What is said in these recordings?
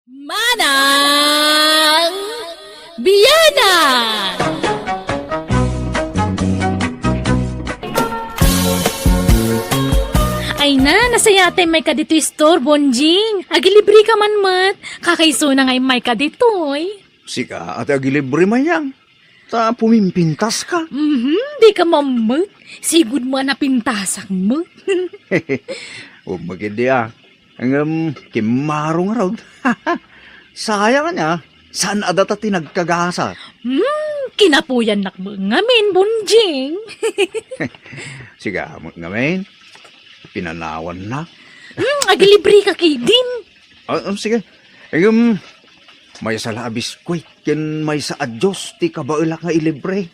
Manang Biyana! Ay na, nasayate may kadito store, Bonjing. Agilibre ka man mat. Kakaiso na ngay may kaditoy. Sika at agilibre mayang. Ta pumimpintas ka. Di ka mamut. Sigud mo na pintasak mo. Magindi ah. Ang kimarong raw. Sayang niya. Saan adata tinagkagasa? Kinapuyan nak mo ngamin, Bonjing. Siga, ngamin. Pinanawan na. Agilibre ka kay din. Sige. May sa labis ko. Yan may sa adyos. Ti kabaila nga ilibre.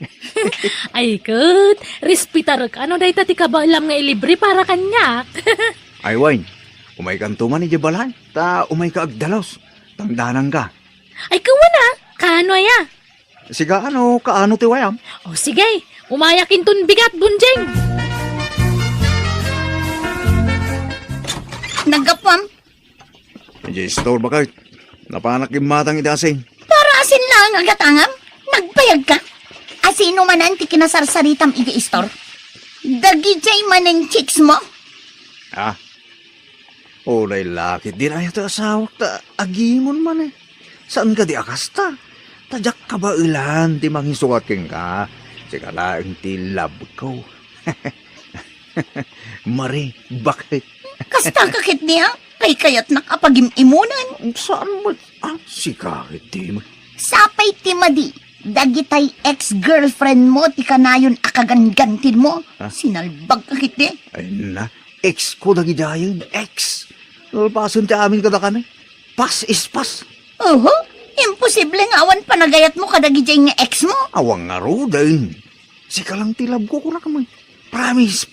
Ay, kat. Respitar ka. Ano dahi ti kabalam nga ilibre para kanyak? Ay, Wayne. Umay kan tuman ni Jabalan. Ta umay ka agdalos. Tangdanan ka. Ay, kawan na. Kaano ya? Siga, kaano ti wayam? O sige, umayakin tun bigat, Bunjing. Nagapam, Medyo store ba kayo? Napanak yung matang idasing. para asin lang ang agatangam. Nagbayag ka. Asino man ang tikinasarsaritam igi-store. Dagijay man ang chicks mo. Ah? Ulay lakit. Di na ito asawak ta. Agimon man eh. Saan ka di akasta? Tadyak ka ba ilan? Di mangisukaking ka. Sikalaang ti love ko. Mari, bakit? Kasta kakit niya. Kay kayat nakapag-imunan. Saan mo? Sikakit di mo. Sapay ti madi. Dagitay ex-girlfriend mo ti kanayon akagangantin mo. Sinalbag kakit niya. Ay na, ex ko dagi dayon, ex. Nalpason ti amin kada kami. Pas is pas. Imposible nga awan panagayat mo kadagijay nga ex mo. Awang nga ro din. Sikalang tilab ko na kamay. Promise.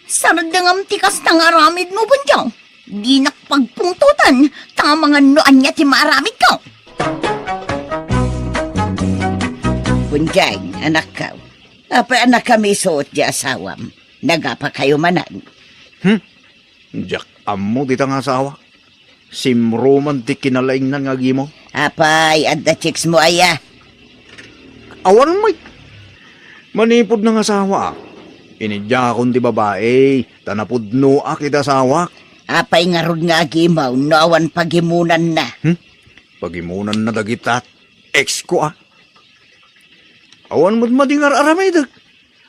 Sardangam tikas tang aramid mo bunjang. Di nakpagpungtutan. Tanga mga noan niya ti maaramid ka. Bunjay, anak ka. Apa anak kami suot di asawam. Nagapa kayo manan. Jack, amo di tang asawa. Simromantik kinalaingnan nga gimo. Apay, at the chicks mo aya. Awan may. Manipod ng asawa. Inidya akong di babae. Tanapudno akit asawa. Apay nga rod nga agimaw, nawan pagimunan na. Pagimunan na dagitat. Ex ko ah. Awan mo't madingar aramidag.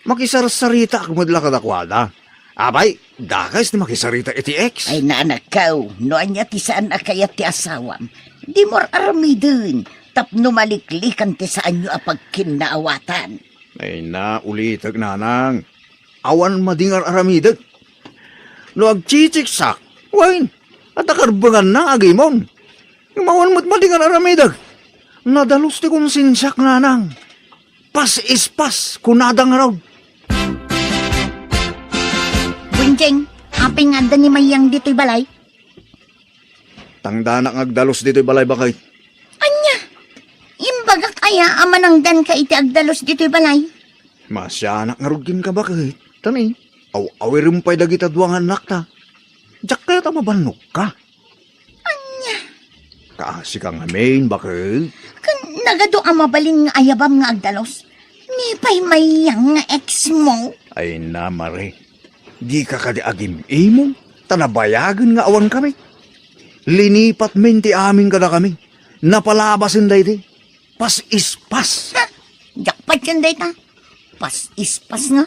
Makisarsarita kung madla kadakwada. Abay, dakas ni makisarita iti ex. Ay na anak ka, noan niya ti saan akayat ti asawam. Di mor aramidin, tapno maliklikan ti saan nyo apagkinaawatan. Ay na, ulitag nanang. Awan madingar aramidag. No agchichiksak, wain, at akarbangan na agimon. Mawan mo't madingar aramidag. Nadalos ti konsinsyak nanang. Pas is pas, kunadang raw. Bunjeng, aping nga ni mayang dito'y balay. Tangdanak agdalos dito'y balay bakay. Anya, imbaga kaya amanang dan ka iti agdalos dito'y balay. Masyanak nga rugin ka bakay. Tani, awirumpay dagita duwang anak ta. Diyak kaya ta mabanok ka. Anya, Kaasi kang amin bakay. kan nagado ang mabalin nga ayabam nga agdalos. Nipay mayang nga ex mo. Ay na, Mare. Di ka kadiagim imo. Tanabayagan nga awan kami. Linipat men ti amin kada kami. Napalabasin day di. Pas is pas. Ha, jakpat yan dayta. Pas ispas nga.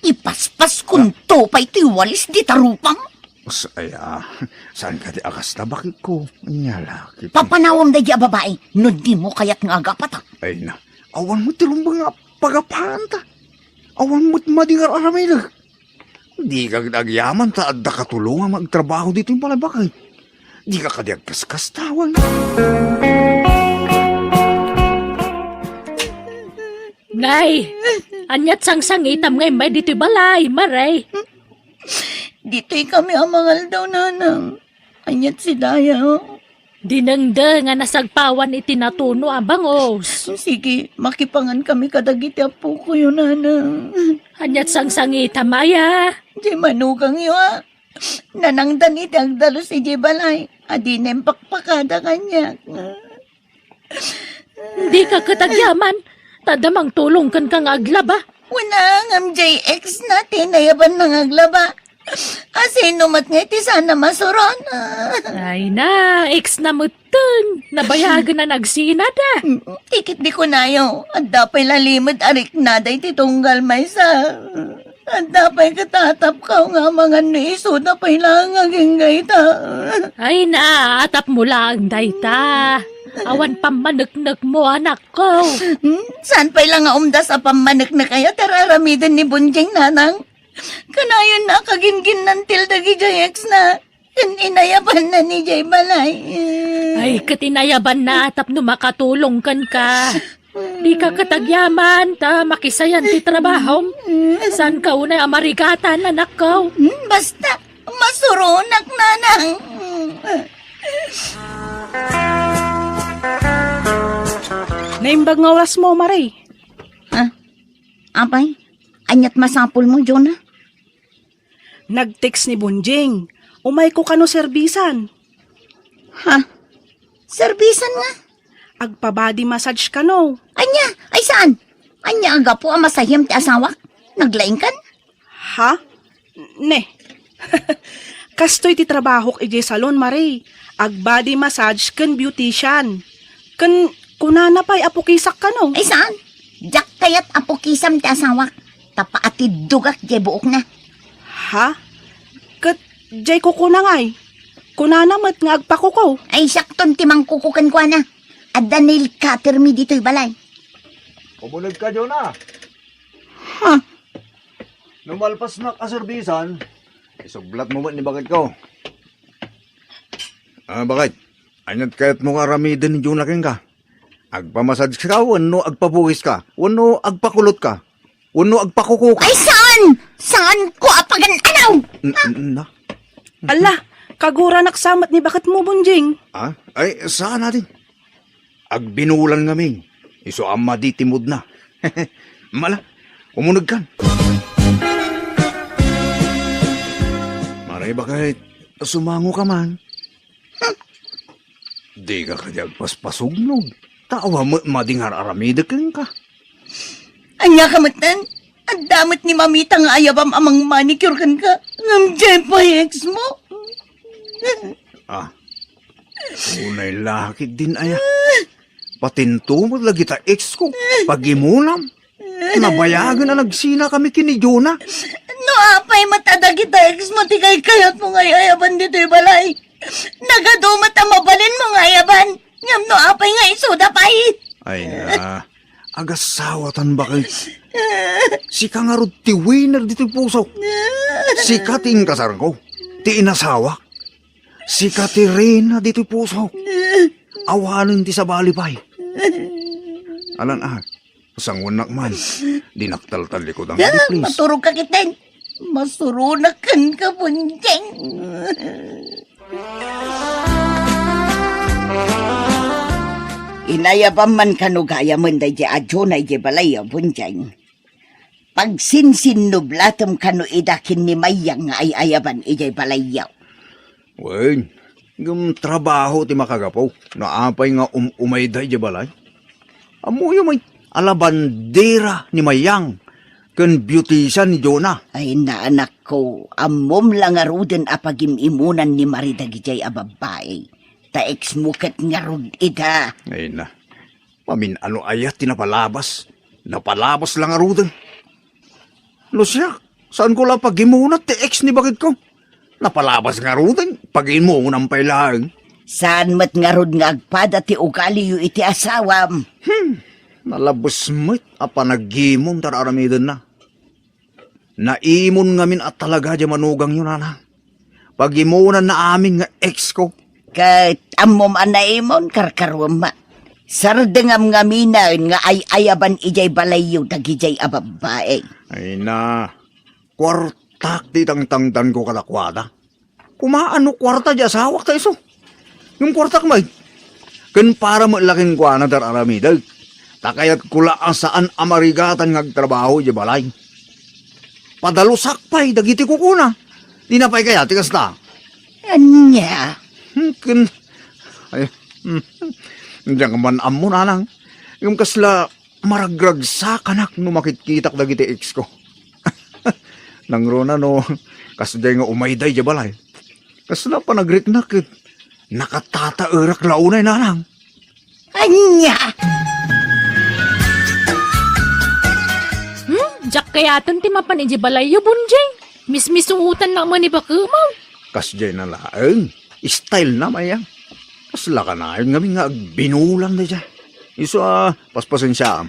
Ipaspas kung topay ti walis di tarupang. Saya, saan ka di akas na bakit ko? Nyala. Papanawam day di a babae. No di mo kayat nga agapat ha. Ay na, awan mo tilumbang nga pagapahan ta. Awan mo't madingar aramay na. Di ka agyaman ta at da katulungan magtrabaho dito yung palabakay. Di ka kadiag kaskas tawan. Nay, anyat sang-sangitam ngay may dito'y balay, maray. Dito'y kami ang mangal daw nanang. Anyat si Daya. Dinengde nga nasagpawan iti natuno abangos. Sige, makipangan kami kadagiti apo ko yun nanang. Anyat sang-sangitam, maya. Di manugang yun ha. Nanangdan idagdalo si Jibalay. Adi na pakpakada kanya. Di ka katagyaman. Tadamang tulong kan kang aglaba. Wala ngam JX natin na yaban ng aglaba. Asino mat nga iti sana masuron. Ay na, ex na mutun. Nabayagan na nagsinada. Tikit di ko nayo. At dapay lalimod arik na day titunggal may sa. At dapay katatap ka nga mga niso na lang aging gaita. Ay na, atap mo lang, dayta. Awan pamanagnag mo, anak ko. Saan pa'y lang nga umdas a pamanik na kaya tararamidan ni Bunjing nanang? Kanayon na kagingin ng tildagi JX na. Inayaban na ni Jay Balay. Ay, katinayaban na atap no makatulong kan ka. Di ka katagyaman, ta makisayan ti trabaho. San ka unay amarigatan, anak ko? Basta, masurunak nanang. Naimbag nga oras mo, Maray. Apay, anyat masapul mo, Jonah. Nag-text ni Bunjing. Umay ko kano serbisan. Ha? Servisan nga? Agpa-body massage kano. Anya, ay saan? Anya aga po ang masahim ti asawak? Naglaing kan? Ha? Ne. Kastoy ti trabaho iti salon, Maray. Ag-body massage kan beautician. Kan kunana pa'y apukisak kano. Ay saan? Jak kayat apo kisam ti asawak. Tapaati dugak jay buok na. Ha? Kat jay ko kunangay. Kunana mat nga agpakukaw. Ay sakton ti mangkukukan ko na. Adda nail cutter mi dito'y balay. Kumulag ka, Jonah. Ha? Numalpas na kaserbisan, isuglat mo ba ni bakit ko? Bakit? Anyat kaya't mo karamidan ni Jonah king ka. Agpamassage ka, wano agpabuhis ka, wano agpakulot ka, wano agpakuko ka. Ay saan? Saan ko apagan anaw? Na? Ala, kagura naksamat ni bakit mo, Bunjing. Ay, saan natin? Agbinulan ngamin. Iso ama di timod na. Mala, umunag kan. Maray bakit sumango ka man? Di ka kadyag paspasugnog. Tawa mo madingar aramida kang ka. Anya kamatan? Ang damat ni mamita nga ayabam amang manicure kan ka. Ngam jay pa ex mo. Unay lakit din aya. Patintumod lagi ta ex ko. Pagimunam. Nabayagan na nagsina kami kini Jonah. No apay matadag kita ex mo tigay kayat mo nga ayaban dito'y balay. Nagadumat ang mabalin mo nga ayaban. Ngam no apay nga isuda pay. Ay na, agasawatan ba kayo? Si ka nga rod ti winner dito puso. Si ka ting kasar ko, ti inasawa. Si ka ti reyna dito puso. Awanin ti sa balipay. Alan sangunak man, dinaktal-tal ko dang please. Maturog ka kitin. Masurunakan ka Bunjing. Inayabam man kanugaya man day adyo na balay Bunjing. Pag sinsinublatom kanu idakin ni Mayang nga ay ayaban ijay balayaw. Wen, yung trabaho ti makagapaw, naapay nga umay day balay. Amuyo may alabandera ni Mayang, kan beautician ni Jonah. Ay naanak ko, amom lang aruden apagimimunan ni Maridagijay ababae. Taex mukat nga rod ida. Ay na, pamin ano ayat tinapalabas. Napalabas lang arudan. Lusya, saan ko lang pagimunat ti ex ni bakit ko? Napalabas nga arudan, pagimunang pailang. Saan mat nga rod nga agpada ti ugali yu iti asawam? Nalabos mo't apanagimon tararamidan na. Naimon ngamin at talaga di manugang yun, ana. Pagimunan na amin nga ex ko. Kat amom anaimon karkarwam ma. Sardengam nga minan nga ay ayaban ijay balayo dagijay ababae. Ay na, kwartak di tangtangtan ko kalakwada. Kumaano kwarta di asawak ta iso. Yung kwartak may, kan para malaking kwa na dararamidag. Takayat kula ang saan amarigatan ngagtrabaho di balay. Padalusak pa'y dagiti ko kuna. Di na pa'y kaya, tigas na. Anya. Kin... Ay, diyan ka man amo nanang. Yung kasla maragrag sa kanak no makitkitak dagiti ex ko. Nang rona no, kasday nga umayday di balay. Kasla pa nagriknakit. Nakatata-erak launay nanang. Anya. Jak kayatan ti mapan iji balayo bunjing. Mismisuutan lang man ni Bakumaw. Kasday na laeng. Style na mayang. Kasla ka na yun nga binulang na dyan. Iso paspasin siya.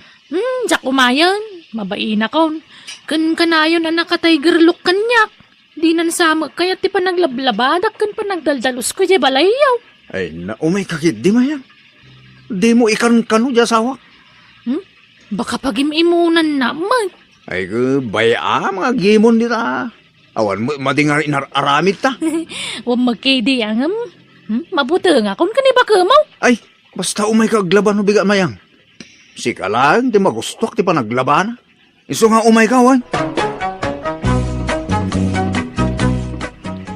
Jak umayan. Mabaina kon. Kan kanayon na nakatiger look kanyak. Di nan sama kaya ti pa naglablabadak kan pa nagdaldalos ko iji balayo. Ay na umay kakit di mayang. Di mo ikan kanu dyan sawa. Baka pag-imimunan naman. Ay baya mga gimon dita. Awan mo madingar inaramit ta. Huwag magkidi ang mabuti nga kung kani Bakumaw. Ay, basta umay kaglaban no biga mayang. Sika lang, di magustok ti pa naglaban. Iso nga umay kawan.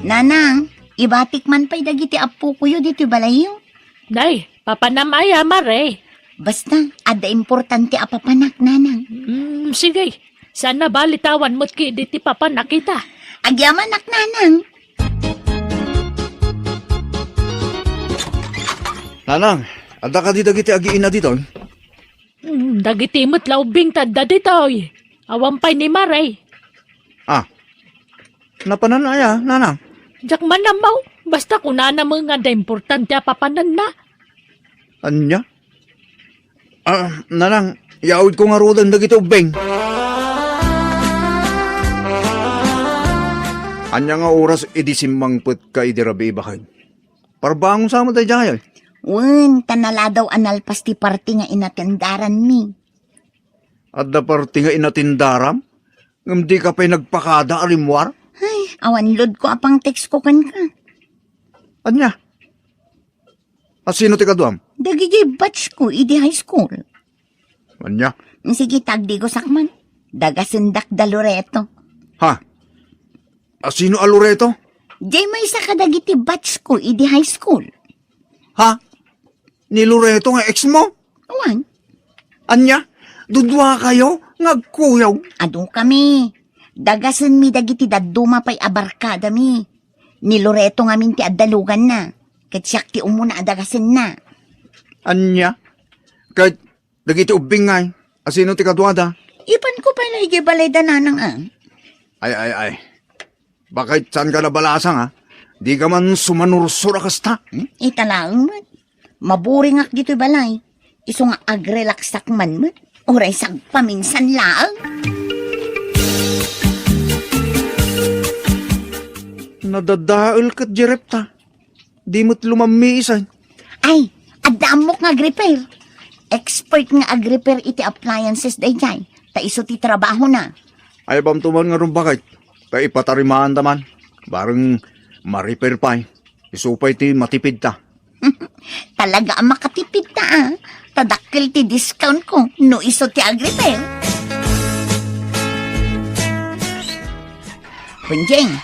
Nanang, ibatik man pa'y dagiti apo kuyo dito balayo. Day, papanamaya mare. Basta, ada importante apapanak, nanang. Sige. Sana balitawan mo't ki di ti papa nakita. Agyaman nak, nanang. Nanang, ada ka di dagiti agiin na dito. Dagiti mo't laubing tadda ditoy. Awampay ni Maray. Napananaya, nanang. Jak manamaw. Basta kunana mo nga da importante papanan na. Anya? Nanang, yaud ko nga rodan dagiti ubeng. Anya nga oras idisimmang put ka idirabi bakay. Parbangon sa mo tayo dyan. Wen, tanala daw analpas ti party nga inatendaran mi. At da parti nga inatindaram? Ngam di ka pa'y nagpakada alimwar? Ay, awan lod ko apang text ko kan ka. Anya? At sino ti kaduam? Dagigi batch ko, idi high school. Anya? Sige, tagdi ko sakman. Dagasindak da Loreto. Ha? At sino alureto? Jay may isa kadagiti batch ko, idi high school. Ha? Ni Loreto nga ex mo? Awan, Anya? Dudwa kayo? Ngagkuyaw? ado kami. Dagasan mi dagiti daduma pa'y abarkada mi. Ni Loreto nga min ti addalugan na. Katsyak ti umuna adagasan na. Anya? Kahit dagiti ubing ngay. Asino ti kadwada? Ipan ko pa na igibalay da nanang Ay. Bakit saan ka nabalasang ha? Di ka man sumanursura kasta? Italaang man. Maburing ak dito'y balay. Iso nga agrelax sakman man. Oray sagpaminsan laang. Nadadaal kat jerepta. Di mo't lumamiisan. Ay, adamok nga agrepair. Expert nga agrepair iti appliances day jay. Ta iso ti trabaho na. Ay bam tuman nga rin bakit? Kaya ipatarimaan taman. Barang ma-repair pa. Isupay ti matipid ta. Talaga ang makatipid ta Tadakil ti discount ko no iso ti agrepair. Punjeng,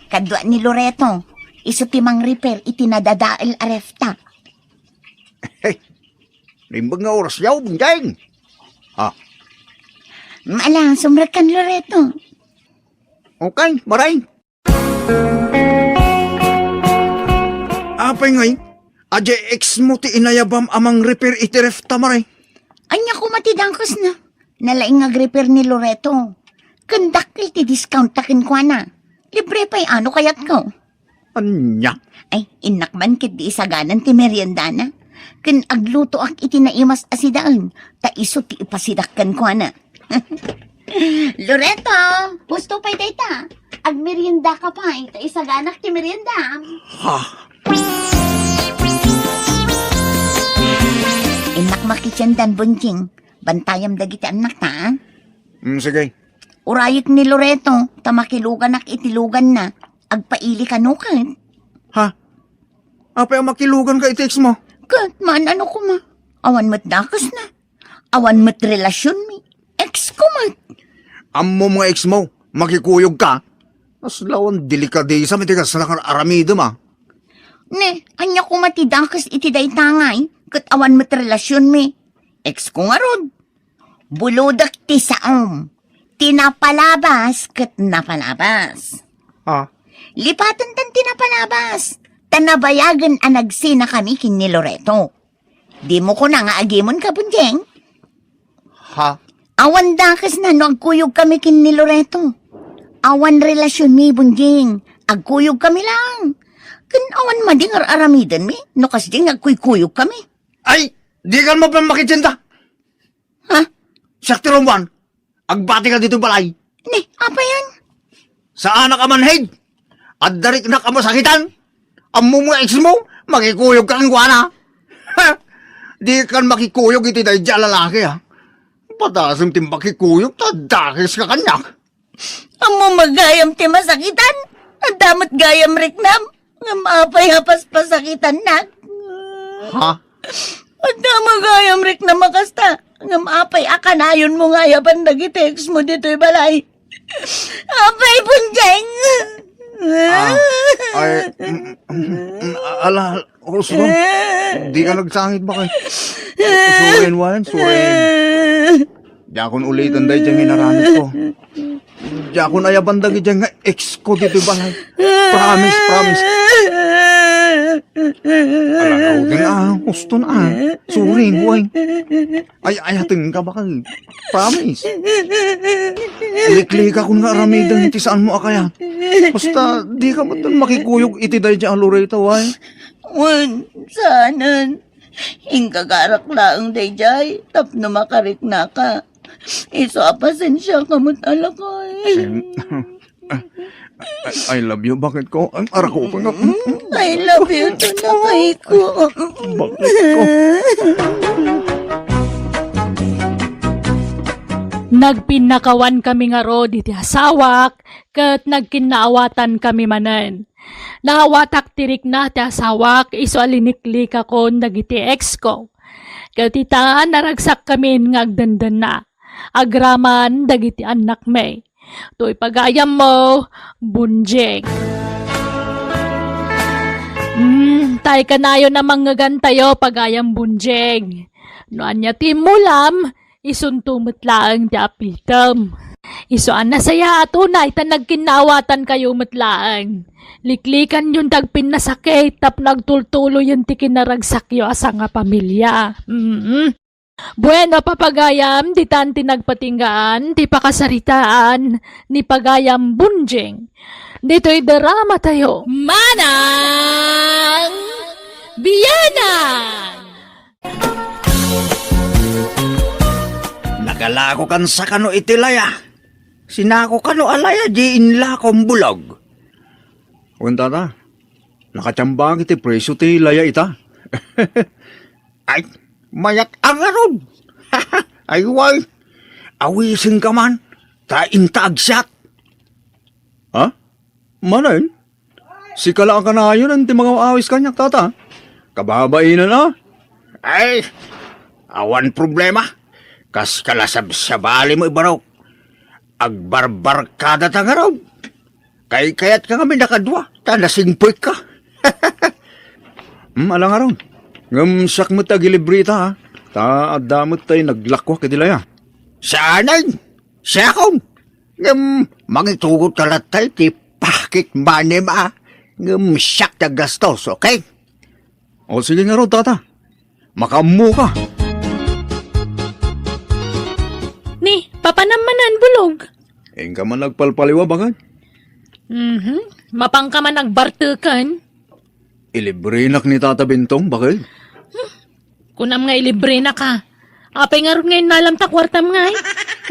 kadwa ni Loreto. Iso ti mang repair iti nadadael arefta. Hey, limbag nga oras yaw, bunjeng. Maala, sumrakan Loreto. Okay, maray. Apay ngay, adya ex mo ti inayabam amang repair itiref tamaray. Anya ko matidangkos na. Nalaing agrepair ni Loreto. Kandakil ti discount takin ko na. Libre pa'y ano kayat ko. Anya? Ay, inakman kit di isaganan ti merienda na. Ken agluto ak iti naimas asidaan. Ta iso ti ipasidakkan ko na. Loreto, gusto pa'y data. Ag merienda ka pa, ta isaganak ti merienda. Ha? Inak makityandan bunjing. Bantayam dagiti anak ta. Sige. Urayik ni Loreto, tamakilugan ak itilugan na. Agpaili kanukan. Ha? Apay ang makilugan ka iti ex mo? Kat, man ano ko ma. Awan mat dakas na. Awan mat relasyon mi. Ex ko mat. Ammo mga ex mo, makikuyog ka. Aslawan delikadesa mitigas na kang aramida ma. Ne, anya ko matidakas iti day tangay, kat awan mo't relasyon mi. Ex ko nga rod. Buludak ti saom. Tinapalabas kat napalabas. Ha? Lipatan tan tinapalabas. Tanabayagan anagsina kami kin ni Loreto. Di mo ko na nga agimon ka, Bunjeng. Ha? Awan dakas na no agkuyog kami kin ni Loreto. Awan relasyon mi, Bunjeng. Agkuyog kami lang. Kan awan mading aramidan mi, no kas ding agkuykuyog kami. Ay! Di ka mo pa makitsinta! Ha? Sakti Roman, agbati ka dito balay. Ne, apa yan? Sa anak amanhid, at darik na ka masakitan. Amo mga ex mo, makikuyog ka ang guwana. Ha? Di ka makikuyog iti dahil dyan lalaki ha. Patasang tim makikuyog, tadakis ka kanyak. Amo magayam ti masakitan. Ang damot gayam riknam. Nga mapay-hapas pasakitan na. Ha? Ang damot gayam riknam makasta. Nga mapay akanayon mo nga yaban nagitex mo dito'y balay. Apay Bunjeng. Ay, ala, Rosman, di ka nagsangit ba kay? Surin, Wan, surin. Diakon ulitan dahil dyan hinaranit ko. Diakon ayabandag dyan nga ex ko dito balay. Promise, promise. Ala, din gusto na surin, Wan. Ay, ayatin ka ba kay? Promise. Likli ka kung nga aramidang iti saan mo akaya. Basta, di ka ba makikuyog iti dahil dyan Loreto, Wan. Wan, sanan. Ingkagarak laang dayjay. Tapno makarik na ka. Iso apasensya kamot alakay. I love you. Bakit ko? Ang ara ko pa nga. I love you to na kay ko. Bakit ko? Nagpinakawan kami nga ro diti asawak, kat nagkinaawatan kami manen. Nawatak tirik na ti asawak, iso aliniklik ako nagiti ex ko. Kat itaan naragsak kami nga agdandan na. Agraman dagiti anak may. To'y pagayam mo, Bunjeng. Tay kanayo na mga tayo pagayam Bunjeng. No anya timulam, isuntumot laang ti apitam. Isuan na saya ato na itan nagkinawatan kayo matlaang. Liklikan yung tagpin na sakit tap nagtultulo yung ti kinaragsak yo asa nga pamilya. Bueno papagayam, di tan tinagpatinggaan, di pakasaritaan, ni pagayam Bunjeng. Dito'y drama tayo. Manang Biyanan! Nagalako kan sa kano itilaya. Sinako kano alaya di inla kong bulog. Kunta ta, nakachambang iti preso ti laya ita. Ay, mayak ang aron. Ay, way, awisin ka man, taintagsyat. Ha? Manan? Si kalaan ka na yun, ang mga awis kanyak tata. Kababainan na. Ay, awan problema. Kas kalasab sa bali mo ibaraw. Agbarbar ka datang araw. Kayat ka kami nakadwa. Tanasingpoy ka. Alang araw. Ngamsak mo tagilibrita ha. Taadamot tayo naglakwa kadilaya. Sanay. Siya akong. Mangitugot kalatay ti pakit manim ha. Ngamsak na gastos, okay? O sige nga raw tata. Makamu ka. Ni, papanamanan bulog. Eng ka man nagpalpaliwa bagay. Mapang ka man nagbartukan. Ilibrinak ni Tata Bintong bagay. Kunam nga ilibre na ka. Apay nga ron ngayon nalam takwartam nga eh.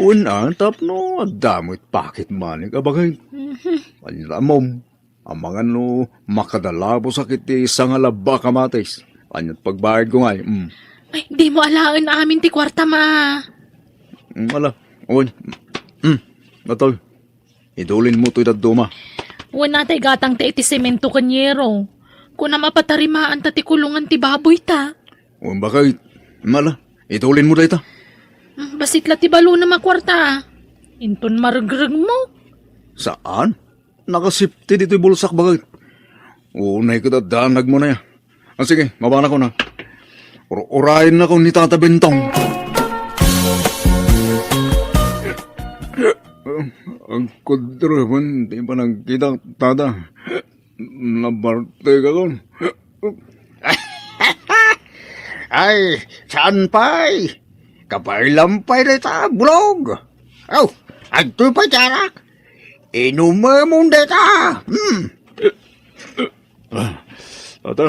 Una, tapno, adamot pakit manik bagay. Alamom, ang mga no, makadalabo sakit ti isang alaba kamatis. Anyat pagbayad ko nga Ay, di mo alaan na amin ti kwartam ah. Ala, oy. Natol, idulin mo to'y daduma. Wala tay gatang ti iti semento kanyero. Kuna mapatarimaan ta ti kulungan ti baboy ta. O bakit? Mala, idulin mo dahita. Basit la ti balo na makwarta. Inton margreg mo. Saan? nakasipti dito yung bulsak bagay. Unay ko danag mo na yan. Sige, mabana ko na. Urayin na ko ni Tata Bentong. Ang kudraman, di pa nagkita, Tata. Nabarte ka kon. Ay, saan pa'y? Kapay lampay na ta, bulog. Oh, agto pa jarak. Inume mong data. Tata,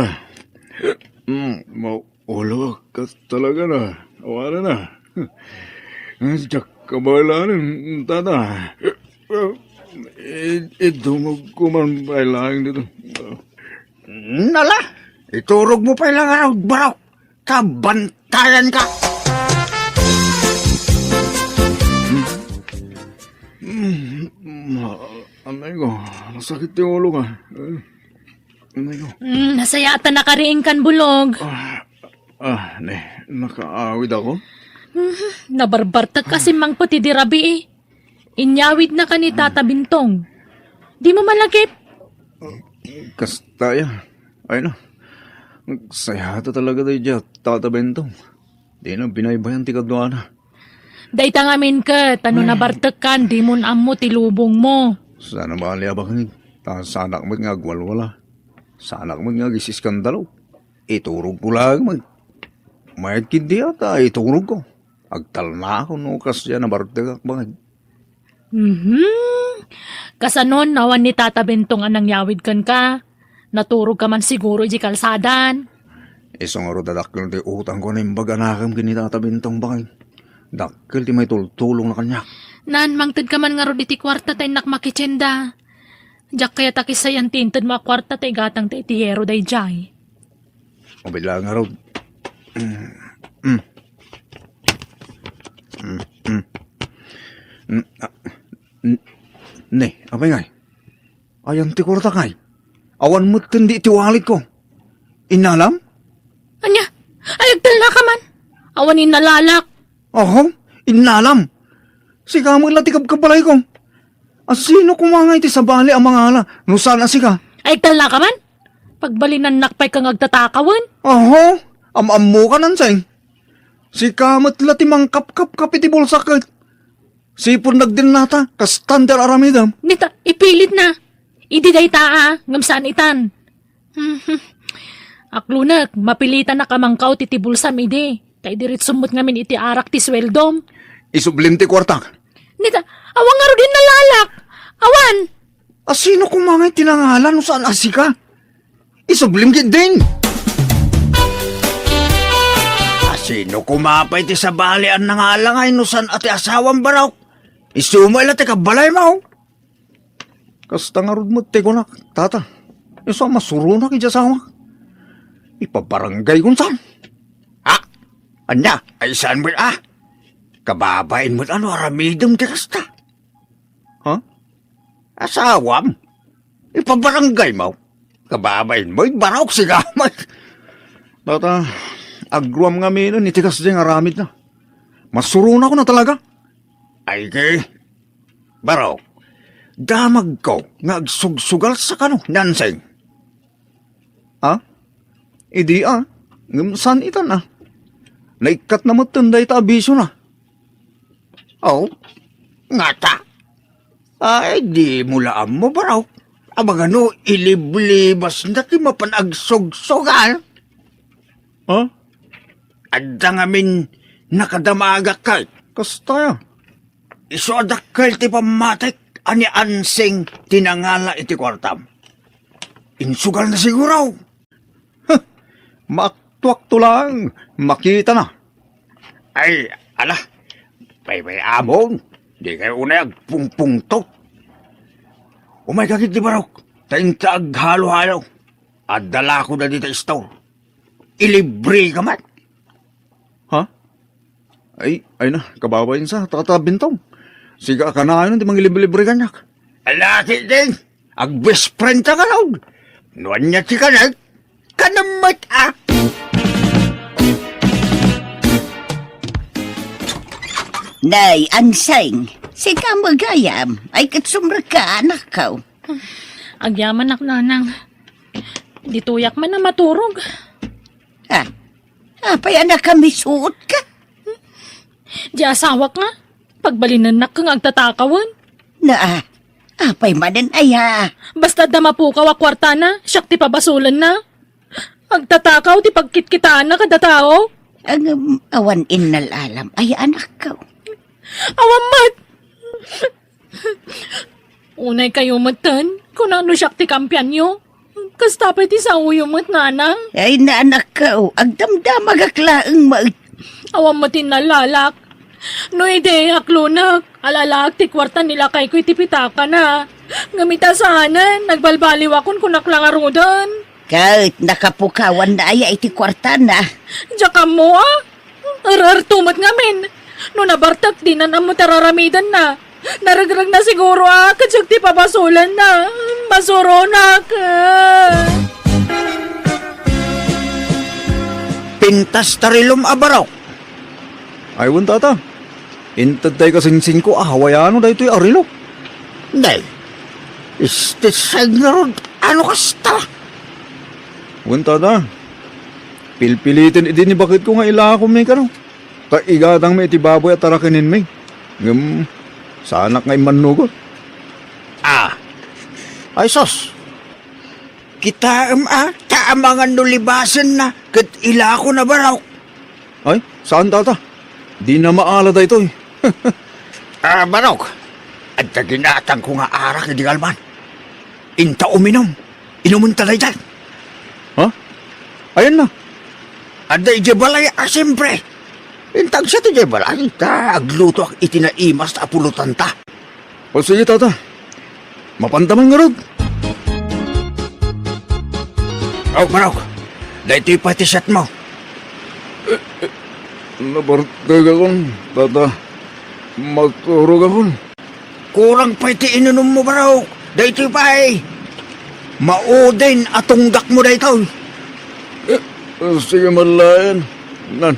maulo ka talaga na. Wala na. Diyak kabalanin, Tata. Idumog ko man pa lang dito. Nala, iturog mo pa lang araw, baraw. Kabantayan ka. Anay ko, masakit yung ulo ka. Anay ko. Nasayata na kariing kan bulog. Nakaawid ako. Nabarbartag kasi mang pati di rabi eh. Inyawid na ka ni Tata Bintong. Di mo malagip. Kastaya. Ay na. Sayata talaga tayo dyan, Tata Bentong. Di na binaybayan ti kadwana. Day tangamin ka, tano na bartag kan, di mo amo tilubong mo. Sana bali abang sanak mo nga gwalwala. Sanak mo nga gisiskandalo. Iturog ko lang mag. Mayad kindi ata, iturog ko. Agtal na ako no kasya na bartag akbang. Kasanon, nawan ni Tata Bentong anang yawid kan ka. Naturog ka man siguro di kalsadan. Isang aro dadakil di utang ko na yung baga nakam kinita Bentong bakay. Dakil di may tulong na kanya. Nan, mangtid ka man nga ro di ti kwarta tay nakmakitsenda. Diyak kaya takisayan tintad mga kwarta tay gatang tay tiyero day jay. O bila nga ro. Ne, apay ngay? Ayang ti kurta kay. Awan mo't hindi tiwalit ko. Inalam? Anya, ayagtal na ka man. Awanin nalalak. Oho, inalam. Si ka maglatikab ka balay ko. Sino kumangay ti sa bali ang mga ala? Nusan si ka? Ayagtal na ka man. Pagbalinan nakpay kang agtatakawan. Oho, amamu ka nansay. Si kamat lati mang kap-kap-kap iti bulsakit. Sipon nagdin nata, kastander aramidam. Nita, ipilit na. Idi day taa, ngamsaan itan. Aklunak, mapilitan na kamangkaw titibulsam ide. Tay dirit sumot ngamin iti arak ti sweldom. Isublim ti kwarta. Nita, awang nga ro din nalalak. Awan. Sino kumangay tinangalan no saan asika? Isublim gid din. Sino kumapay ti sa bali ang nangalangay no saan ati asawang baraw? Isumay la ti kabalay mo. Kasta nga rod mo ti ko na, Tata. Isa masuro na kidya sawa. Ipabarangay kung saan. Anya, ay saan mo kababain mo ano aramidong ti kasta. Asawam? Ipabarangay mo. Kababain mo, barok si gamay. Tata, agruam nga minon, itikas diyang aramid na. Masuro na ko na talaga. Ay kay, barok, damag ko nga agsugsugal sa kano, nanseng. Idi saan itan naikat na matanday ta abiso na. Oh, nga ta. Ay, di mulaan mo baraw. Abang ano, iliblibas na ti mapanagsugsugsugal. Adda ngamin nakadamaga kay. Kasta iso adakal ti pamatik ani ansing tinangala iti kwartam. Insugal na siguraw. Maktuak to lang, makita na. Ay, ala, pay among, di kayo unay agpungpungto. Umay kakit di barok, tayong taag-halo-halo. At dala ko na dito store. Ilibre ka man. Ay na, kababayin sa Tata Bentong. Siga ka na di mang libre-libre kanyak. Alaki din, ag-best friend ka ka raw. Nuan niya si kanag, kanamat Nay, anseng, si ka magayam, ay katsumra ka anak ko. Agyaman ak nanang. Di tuyak man na maturog. Ha? Apay anak kami suot ka? Di asawak nga. Pagbalinan kang agtatakawan. Na, apay manan ay ha. Basta damapukaw a kwarta na, siyak ti pabasulan na. Agtatakaw ti pagkitkitaan na kada tao. Ang awan inalalam ay anak ko. Awamat! Unay kayo matan, kung ano siyak ti kampiyan nyo. Kastapay ti sa uyo mat nanang. Ay na anak ko, agdamdamag aklaang mag... Awamatin na lalak. No ide, aklunak. Alalak ti kwarta nila kay ko'y tipitaka na. Ngamita saanan, nagbalbaliw akon kung naklangarudan. Kahit nakapukawan na ay iti kwarta na. Diyan mo ah. Tumat ngamin. No nabartak di na mo tararamidan na. Naragrag na siguro ah. Katsag ti pabasulan na. Masuronak. Pintas tarilom abaraw. Aywan tata. Intad tayo kasingsing ko hawayano da ito'y arilo. Day, istisag na ron. Ano kasta? Aywan tata. Pilpilitin idin ni bakit ko nga ila ako may kano. Kaigatang may itibaboy at tarakinin may. Ngam, sanak nga imanugot. Ay sos. Kita taamangan nulibasan na. Kat ila ko na baraw. Ay, saan tata? Di na maala da ito eh. Barok. At ginatang ko nga arak di galman. Inta uminom. Inumun talay dyan. Ha? Ayan na. At da ijabalay siyempre. Intag siya ti ijabalay. Agluto ak itinaimas ta apulutan ta. O sige tata. Mapantaman nga rod. Barok. Da ito'y patisat mo. Nabartag akong, tata. Magturog akong. Kurang pa iti inunom mo barok. Da ito'y pa maudin atunggak mo da ito. Sige malayan. Nan.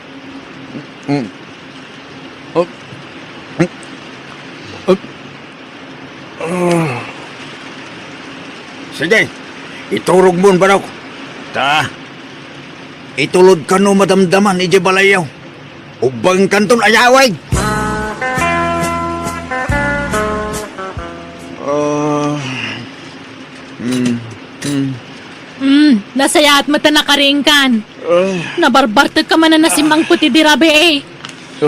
Sige, iturog mo barok. Itulod ka no madamdaman ije balayaw. Ubang kanton ayaway. Nasaya at mata nakaringkan. Nabarbartag ka man na nasimang puti dirabe eh.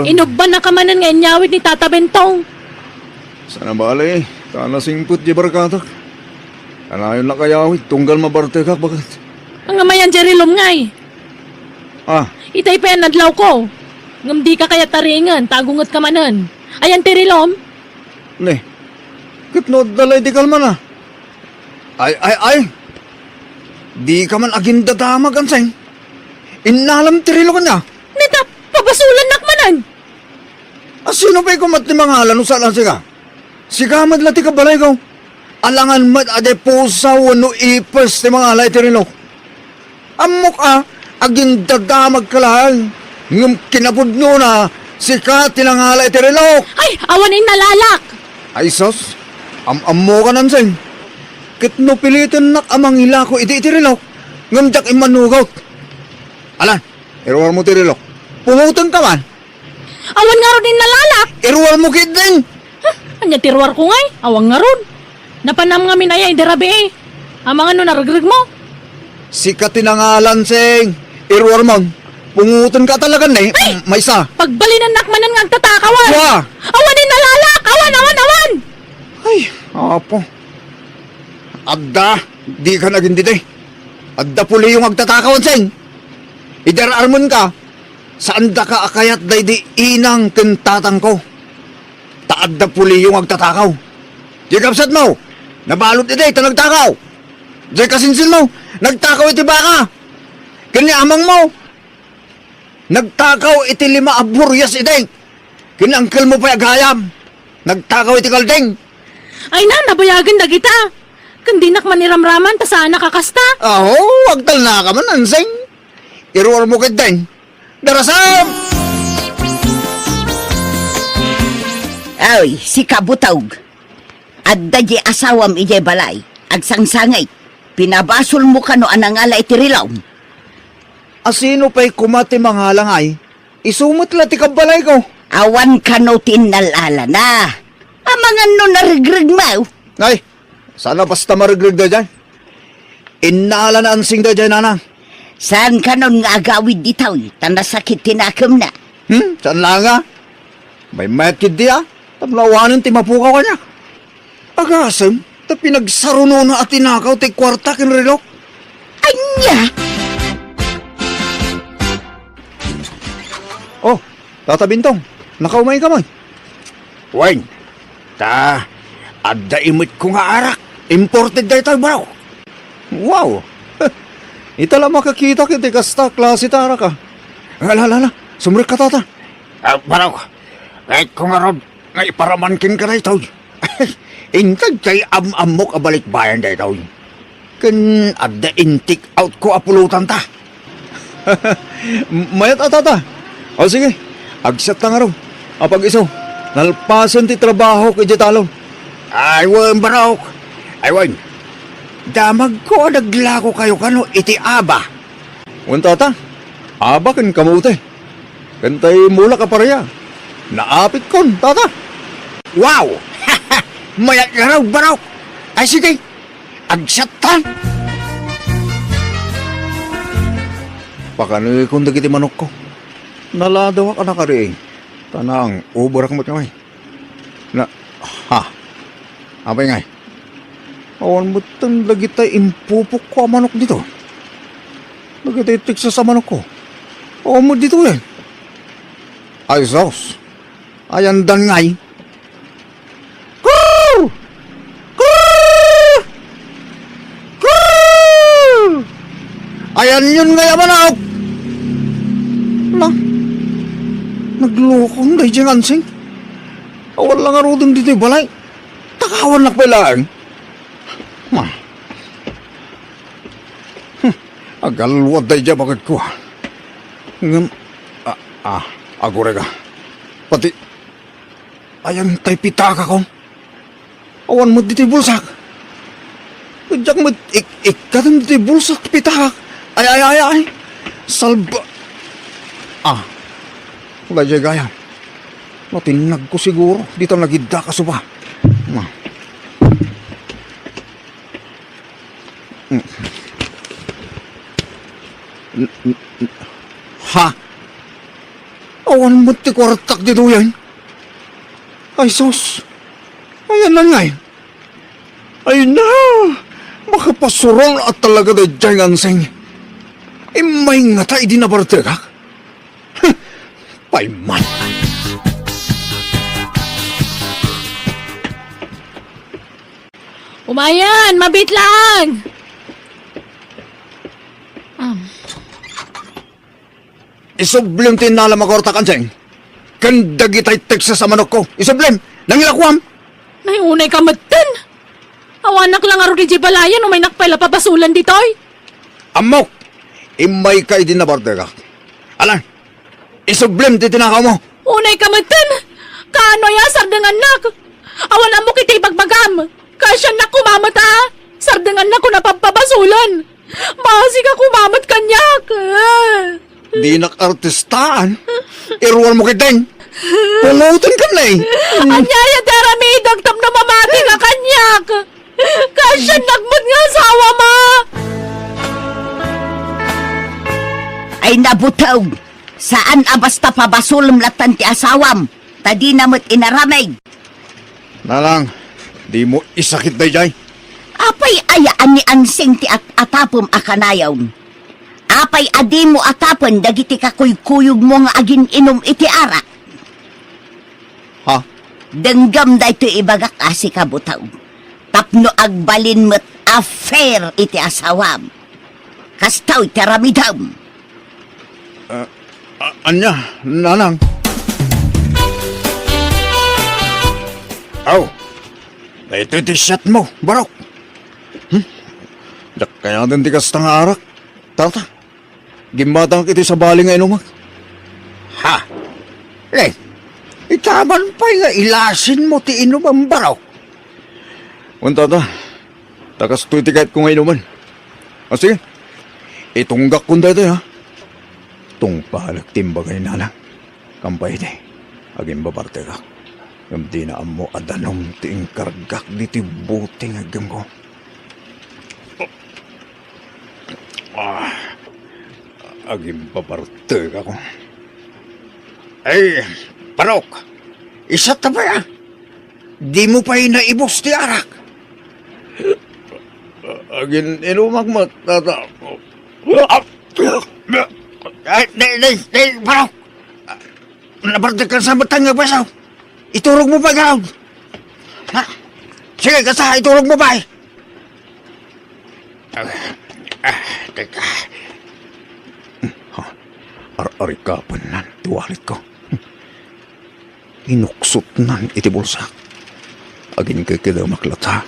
Inugban na ka man nga inyawid ni Tata Bentong. Sana bali. Kana singput di barkatak. Kanayon na kayawit. Tunggal mabartag ka. Bakit? Ang amayan Jerilom ngay. Itay pa yan nadlaw ko. Ngam di ka kaya taringan, tagungot ka manan. Ayan Terilom. Ne. Kitno dalay di kalman na. Ay. Di ka man aging dadamag ang seng. Inalam tirilo ka niya. Nita, pabasulan nakmanan. Sino pa'y kumat ni mga halan sa lang siga? Siga madlati ka balay ko. Alangan mat ade pusa wano ipes ni mga halay tirilo. Amok aging dadamag ka lang. Ngum kinabudno na sika tinangalay tirilo. Ay, awanin nalalak. Ay sos, ammo ka nan seng. Kitno pilitin nak amang ila ko iti tirilo. Ngamdak imanugaw. Alan, iruwar mo tirilo. Pumutan ka man. Awan nga ron din nalalak. Iruwar mo kit din. Anya tirwar ko ngay, awang nga ron. Napanam nga minaya idarabe eh. Amang ano naragrag mo? Sika tinangalan seng. Iruwar mo. Pungutan ka talaga na eh. May isa. Pagbalinan nakmanan nga agtatakawan. Wa! Awanin nalalak! Awan! Ay, apo. Adda, di ka naging dide. Adda puli yung agtatakawan seng. Idararmon ka. Saan da ka akayat day di inang kintatang ko. Taadda puli yung agtatakaw. Di kapsat mo. Nabalot ide, nagtakaw. Di kasinsin mo. Nagtakaw iti baka. Kani amang mo. Nagtakaw iti 5 aburyas ide. Kani angkel mo pa agayam. Nagtakaw iti kaldeng. Ay na, nabayagan na kita. Kundi nakmaniramraman, ta saan nakakasta. Agtal na ka man, anseng. Iruwar mo kit din. Darasam! Ay, si kabutawg. Adda di asawam ije balay. Agsangsangay, pinabasol mo ka no anangala itirilaw. Asino pa'y kumati mga halangay? Isumot la ti kabalay ko. Awan ka no tinalala na. Amangan no narigrig mo. Ay, sana basta marigrig da dyan. Inala na ansing da dyan, nanang. Saan ka nun nga agawid ditaw? Tanda sakit tinakam na. Saan lang nga? May medkid di Tablawanin ti mapukaw ka niya. Agasam, ta pinagsaruno na at tinakaw ti kwarta kin relok. Anya! Oh, Tata Bintong, nakaumay ka man. Wayne, adda imit ko nga arak. Imported da ito, bro. Wow! Itala makakita kiti kasta klase tara ka. Alala, sumrik ka, Tata. Bro, kahit ko nga Rob, nga iparamankin ka na ito. Intag kay amok abalik bayan da ito. Kan adda intik out ko apulutan ta. Mayat Tata. O sige, agsat na nga raw. Apag iso, nalpasan ti trabaho kay Jetalon. Ay, wan barok. Ay, wan. Damag ko naglako kayo kano iti aba. Wan Tata, aba kan kamuti. Kantay mula ka pareya. Naapit kon, Tata. Wow! Mayat nga raw barok. Ay, sige, agsat ta. Pakanoy kung dagiti manok ko. Naladawa ka na ka rin. Tanang, ubarak mo kamay. Abay ngay. Awan mo itong lagi tayo impupok ko ang manok dito. Lagi tayo tiksa sa manok ko. Awan mo dito yan. Ay, sos. Ayan dan ngay. Koo! Koo! Koo! Ayan yun ngay ang manok. Naglokong dahi diyang ansing. Awan lang aro din dito balay. Takawan na lang. Agalwad dahi dyan bakit ko. Agore ka. Pati, ayan tay pitaka ko. Awan mo dito bulsak. Diyak mo, ikatan dito bulsak pitaka. Ay. Salba. Wala dyan gaya. Matinag ko siguro. Dito nagidda ka suba. Ha? Awan mo ti kwartak dito yan. Ay sos. Ayan na nga yan. Ay na. Makapasurong at talaga da dyan anseng. May nga tayo di nabarte ka. Paiman. Umayan, mabit lang! Isublim tinala makorta kanseng. Kandagi tayo teksa sa manok ko. Isublim. Nangilakwam. Nay, unay ka matan! Awanak lang aro di balayan o may nakpala papasulan ditoy. Amok. Imay kay di nabarte ka. Alan. Isublim ti tinakaw mo. Unay ka matan! Kaano ya, sardangan nak! Awan mo kita'y bagbagam! Kasya na kumamata! Sardangan na ko napapabasulan! Basi ka kumamat kanyak! Di nak-artistaan. Iruan mo kiteng. Pulutin ka na eh. Anyaya darami, dagtam na mamati nga kanyak! Kasya nagmut nga asawa ma! Ay nabutaw. Saan basta pabasulom latan ti asawam? Tadi namot inaramay. Nalang, di mo isakit na jay. Apay ayaan ni ansing ti atapom akanayaw. Apay adi mo atapon dagiti kakuy-kuyog mo nga agin inom iti ara. Ha? Denggam da ito ibagak asi kabutaw. Tapno agbalin mo't affair iti asawam. Kastaw iti ramidam. Anya, nanang. Aw, ito iti shot mo, barok. Dak kaya din ti kasta nga arak. Tata, gimatang iti sa bali nga inumag. Ha? Itaman pa nga ilasin mo ti inumang barok. Tata, Takas to'y tikat ko ngayon naman. O sige, itunggak kong dito ha. Tung pahalag timbagay na lang. Kampay di, aging babarte ka. Yung dinaan mo adanong ting kargak di tibuting agam ko. Aging babarte ka ko. Ay, Parok, isa ta ba yan? Di mo pa naibos ti arak. Agin inumak matata. Ay, Parok. Nabardag ka sa matang nga basaw. Iturog mo ba gawd? Ha? Sige, kasa, iturog mo ba eh? Teka. Ar-ari ka pa nan, tuwalit ko. Inuksot nan iti bulsak. Agin kikida maklata.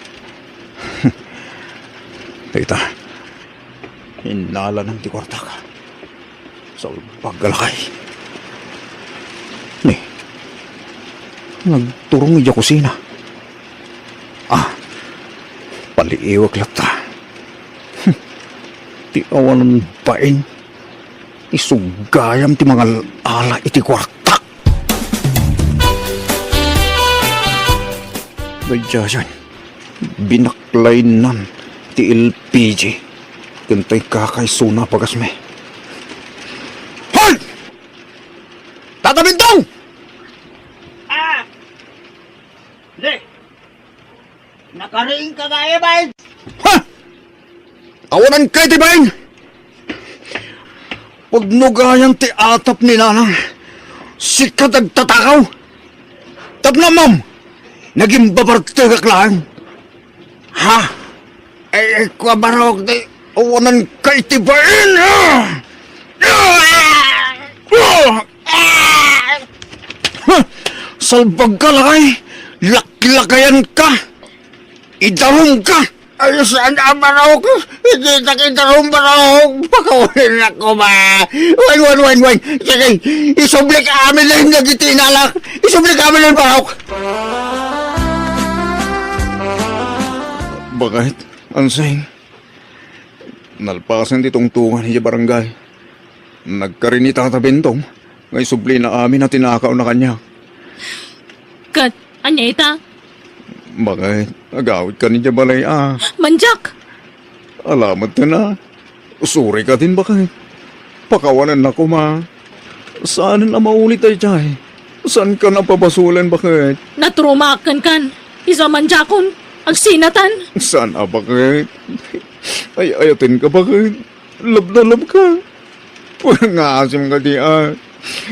Tita, hinala ng ti kwarta ka. Sa paggalakay. Ni, nagturong iya kusina. Paliiwag lata. Ti awan bain. Isugayam ti mga ala iti kwarta. Badyasan, binaklay nan ti LPG. Kantay kakay suna pagasme. Hoy! Tatabintong! Nakariing ka gaya ba? Ha! Awanan kay ti bain! Pagnugayan ti atap ni nanang, si katagtatakaw. Tapno, ma'am, naging babartagak lang. Ha? Eh, kwabarok di, awanan kay ti bain! Salbag ka lakay, laklakayan ka, idarong ka. Ay, saan ang manok? Hindi nakitarong manok. Pakawalin ako ba? Wan. Sige, isublik amin lang nagitinalak. Isublik amin lang manok. Bakit? Ansing? Nalpasan ti tungtungan niya barangay. Nagkarini tatabintong. Ngay subli na amin na tinakaw na kanya. Kat, anya ita? Bakit? Agawit ka niya balay Manjak! Alamat ka na. Usuri ka din bakit? Pakawanan na ko ma. Saan na maulit ay chay? Saan ka napabasulan bakit? Natrumakan kan. Isa manjakon. Agsinatan. Saan bakit? Ay ayatin ka bakit? Lab na lab ka. Walang asim ka di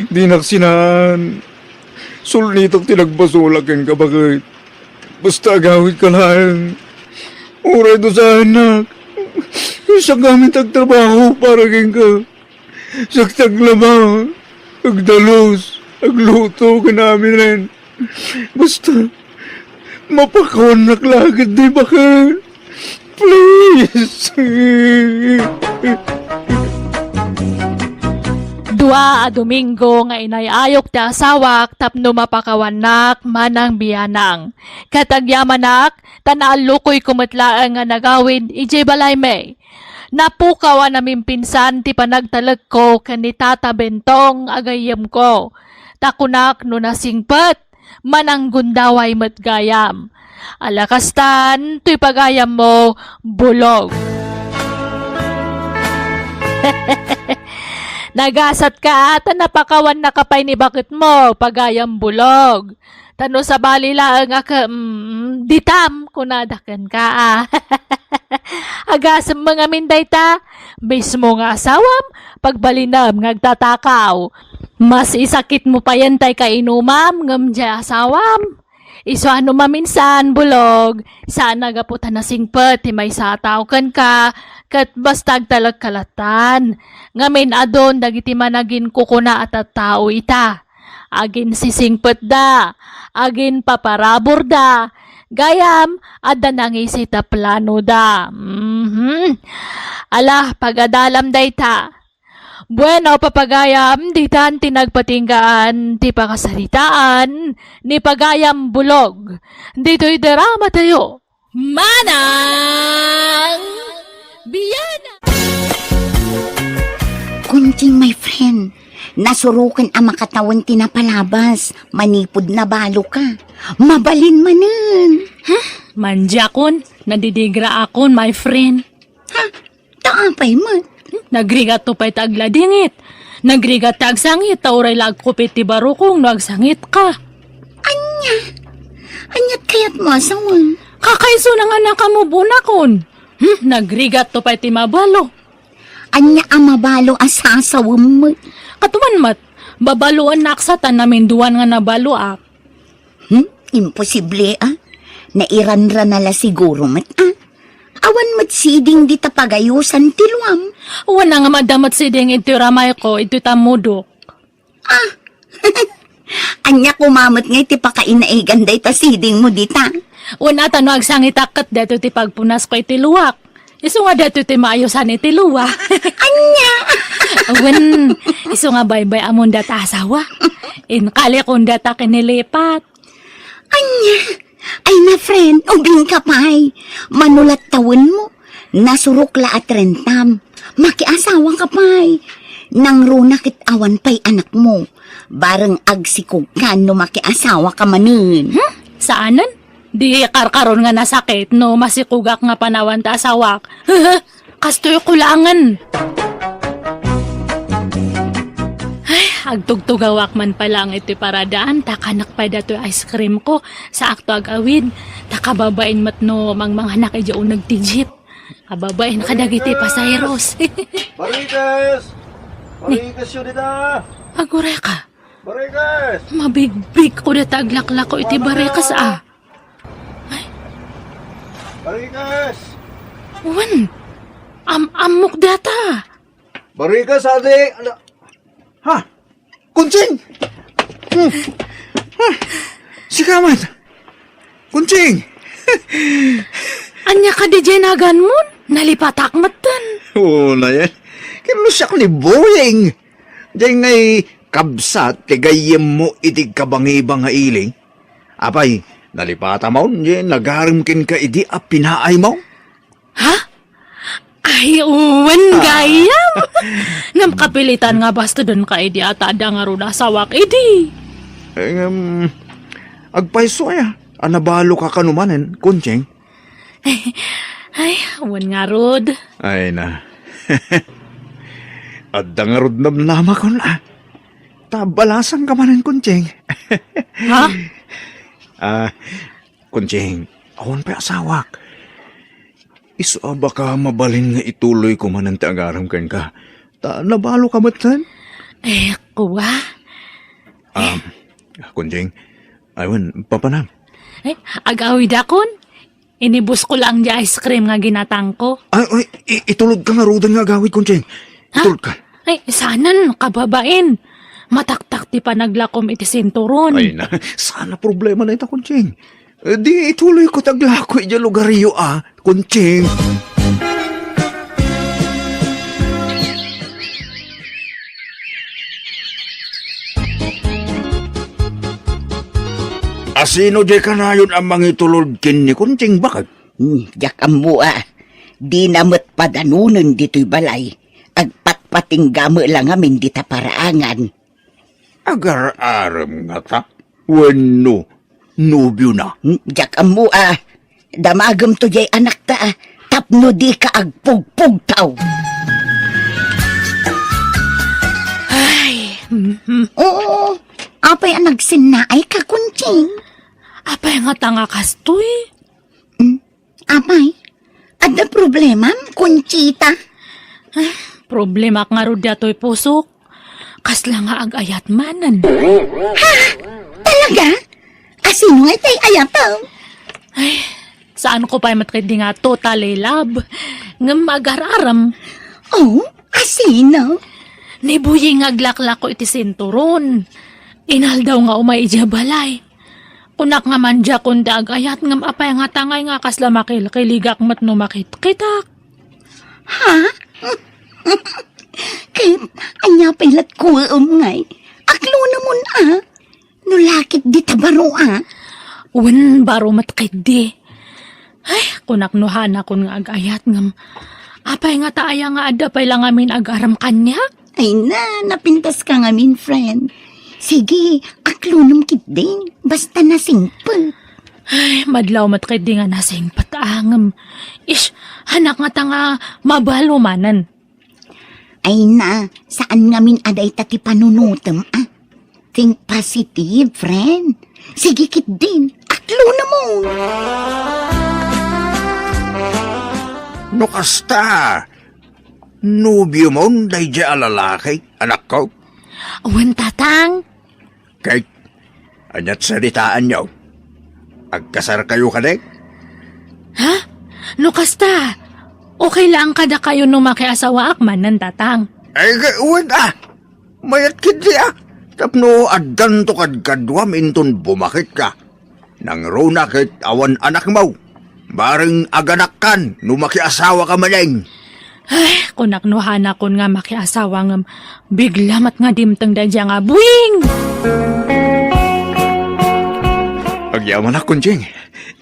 Di naksinan. Sulnitok tinagbasulakin ka bakit? Basta agawit ka lang. Uray do sa anak. Sa gamit agtrabaho para ka. Saktag lamang. Agdalos. Agluto ka namin rin. Basta mapakawanak lagad di bakit? Please. Dua a Domingo nga inayayok ti asawak tapno mapakawanak manang biyanang. Katagyamanak, tanaalukoy kumatlaan nga nagawid ije balay me. Napukaw namin pinsan ti panagtalag ko kanita Bentong agayam ko. Takunak no nasingpet, manang gundaway matgayam. Alakastan, tuy pagayam mo, bulog. Nagasat ka at napakawan na kapay ni bakit mo, pagayam bulog. Tano sa bali lang ka, ditam, kunadakan ka Agasam mga minday ta, mismo nga asawam, pagbalinam ngagtatakaw. Mas isakit mo pa yan tay kainumam, ngamdya asawam. Iso ano maminsan, bulog, saan nagaputan na singpet, may sataw kan ka, kat bastag talag kalatan. Ngamin adon, dagiti managin kukuna at tao ita. Agin sisingpet da, agin paparabor da, gayam, ada nangisita plano da. Alah, pagadalam da ita. Bueno, papagayam, di tan tinagpatinggaan, ti pakasalitaan, ni pagayam bulog. Dito'y drama tayo. Manang Biyana! Kunting my friend, nasurukan ang makatawan tinapalabas. Manipod na balo ka. Mabalin manen. Manjakon, nandidigra akon, my friend. Taapay mo. Nagrigat to pa'y tagladingit. Nagrigat tag sangit, tauray lag kupit ti barukong no agsangit ka. Anyat kayat mo asawan. Kakaiso na nga nakamubunakon. Nagrigat to pa'y ti mabalo. Anya ang mabalo asasawam mo. Katuman mat, babaluan naksatan namin duwan nga nabaluak. Imposible Nairanra na la siguro mat Awan mat siding di tapagayusan tilwam. Wana nga madamat si ding ito ramay ko, ito tamudok. Anya kumamat nga iti pakainaigan day ta siding mo dita. Wana tano agsangit akat dato ti pagpunas ko iti luwak. Iso nga dato ti maayosan iti luwa. Anya! Wan, iso nga baybay amon data asawa. Inkali kong data kinilipat. Anya! Ay na friend, ubing ka pa'y. Manulat tawon mo. Nasurukla at rentam. Makiasawa ka pa'y. Nang runakit awan pa'y anak mo. Barang agsikog ka no makiasawa ka manin. Saanan? Di karkaron nga nasakit no masikugak nga panawan ta asawak. Kastoy kulangan. Ay, agtugtugawak man pala ang iti paradaan, takanak pa dato ice cream ko sa akto agawid. Takababain mat no mangmanghanak idyo nagtijip. Kababain kadagiti pasayros. Barikas! Barikas yun dita! Agure ka. Barikas! Mabigbig ko na taglaklak ko iti barekas Barikas! Wan, amok data. Barikas, ate! Ha? Kunching! Sikaman! Kunching! Anya ka di jenagan mo? Nalipatak matan. Oo na yan. Kinusak ni Boying. Diyan ngay kabsat, tigayem mo itig kabangibang nga iling. Apay, nalipata mo, nagarimkin ka idi a pinaay mo. Ha? Ay, uwan gayam. Namkapilitan nga basta doon ka idi at ada nga ron asawak idi. Agpaiso ay, anabalo ka kanumanen, Kunching. Ay, uwan nga rod. Ay na. At dangarod namnama ko na. Tabalasan ka manen, Kunching. Ha? Kunching, awan pa asawak. Iso baka mabalin nga ituloy ko man ang tagaram kan ka. Nabalo ka matan? Eh, kuwa. Kunching, aywan, papanam. Eh, agawid akon. Inibus ko lang di ice cream nga ginatang ko. Ay, itulog ka nga rodan nga gawid, Kunching. Itulog ka. Ay, sanan, kababain. Mataktak ti pa naglakom iti sinturon. Ay na, sana problema na ito, Kunching. Di ituloy ko taglako iti lugaryo, Kunching. Asino di ka na yun ang mangitulod kin ni Kunching bakag? Yak ambo Di namot padanunan dito'y balay. Agpatpating gamo lang amin di taparaangan. Agar-aram nga ta. Wano, nubyo na. Yak ambo damagam to jay anak ta tapno di ka agpugpug taw. Ay, Oo, apay ang nagsinnaay ka, Kunching. apay nga tanga kastoy. Apay, ada problema, Kunchita? Problema nga ro dato'y pusok. Kasla nga agayat manan. Talaga? Asino ay tay ayataw? Ay, saan ko pa'y matkidi nga totally love. Nga mag-araram. Oh, asino? Nibuyi nga glaklak ko iti sinturon. Inal daw nga umay ija balay. Kunak nga man dya kundi agayat ngam apay nga tangay nga kasla makilkiligak mat no makit-kitak. Ha? Kaya anya pilat ko ngay. Aklo naman Nulakit di tabaro Wen baro matkidi. Kunaknuhan akon nga agayat ngam. Apay nga taaya nga ada pay lang amin agaram kanya. Ay na, napintas ka nga min, friend. Sige, aklunong kit din. Basta na simple. Ay, madlaw matkay di nga nasing pataangam. Hanak nga tanga mabalo manan. Ay na, saan nga min aday tati panunutem, ah? Think positive, friend. Sige kit din, aklo na mo. No kasta. Nubyo mo, day dya alalaki, anak ko. Awan tatang. Kay, anyat salitaan niyo. Agkasar kayo kadik? Ha? No kasta. Okay lang kada kayo no makiasawa akman ng tatang. Ay, uwan mayat kidi Tapno addan to kadkadwam inton bumakit ka. Nang runakit awan anak mo. Baring aganak kan, numakiasawa ka maning. Ay, kunaknuhan akon nga makiasawa ngam. Biglamat nga dimtang dadya nga buwing. Agyaman akon, Jing.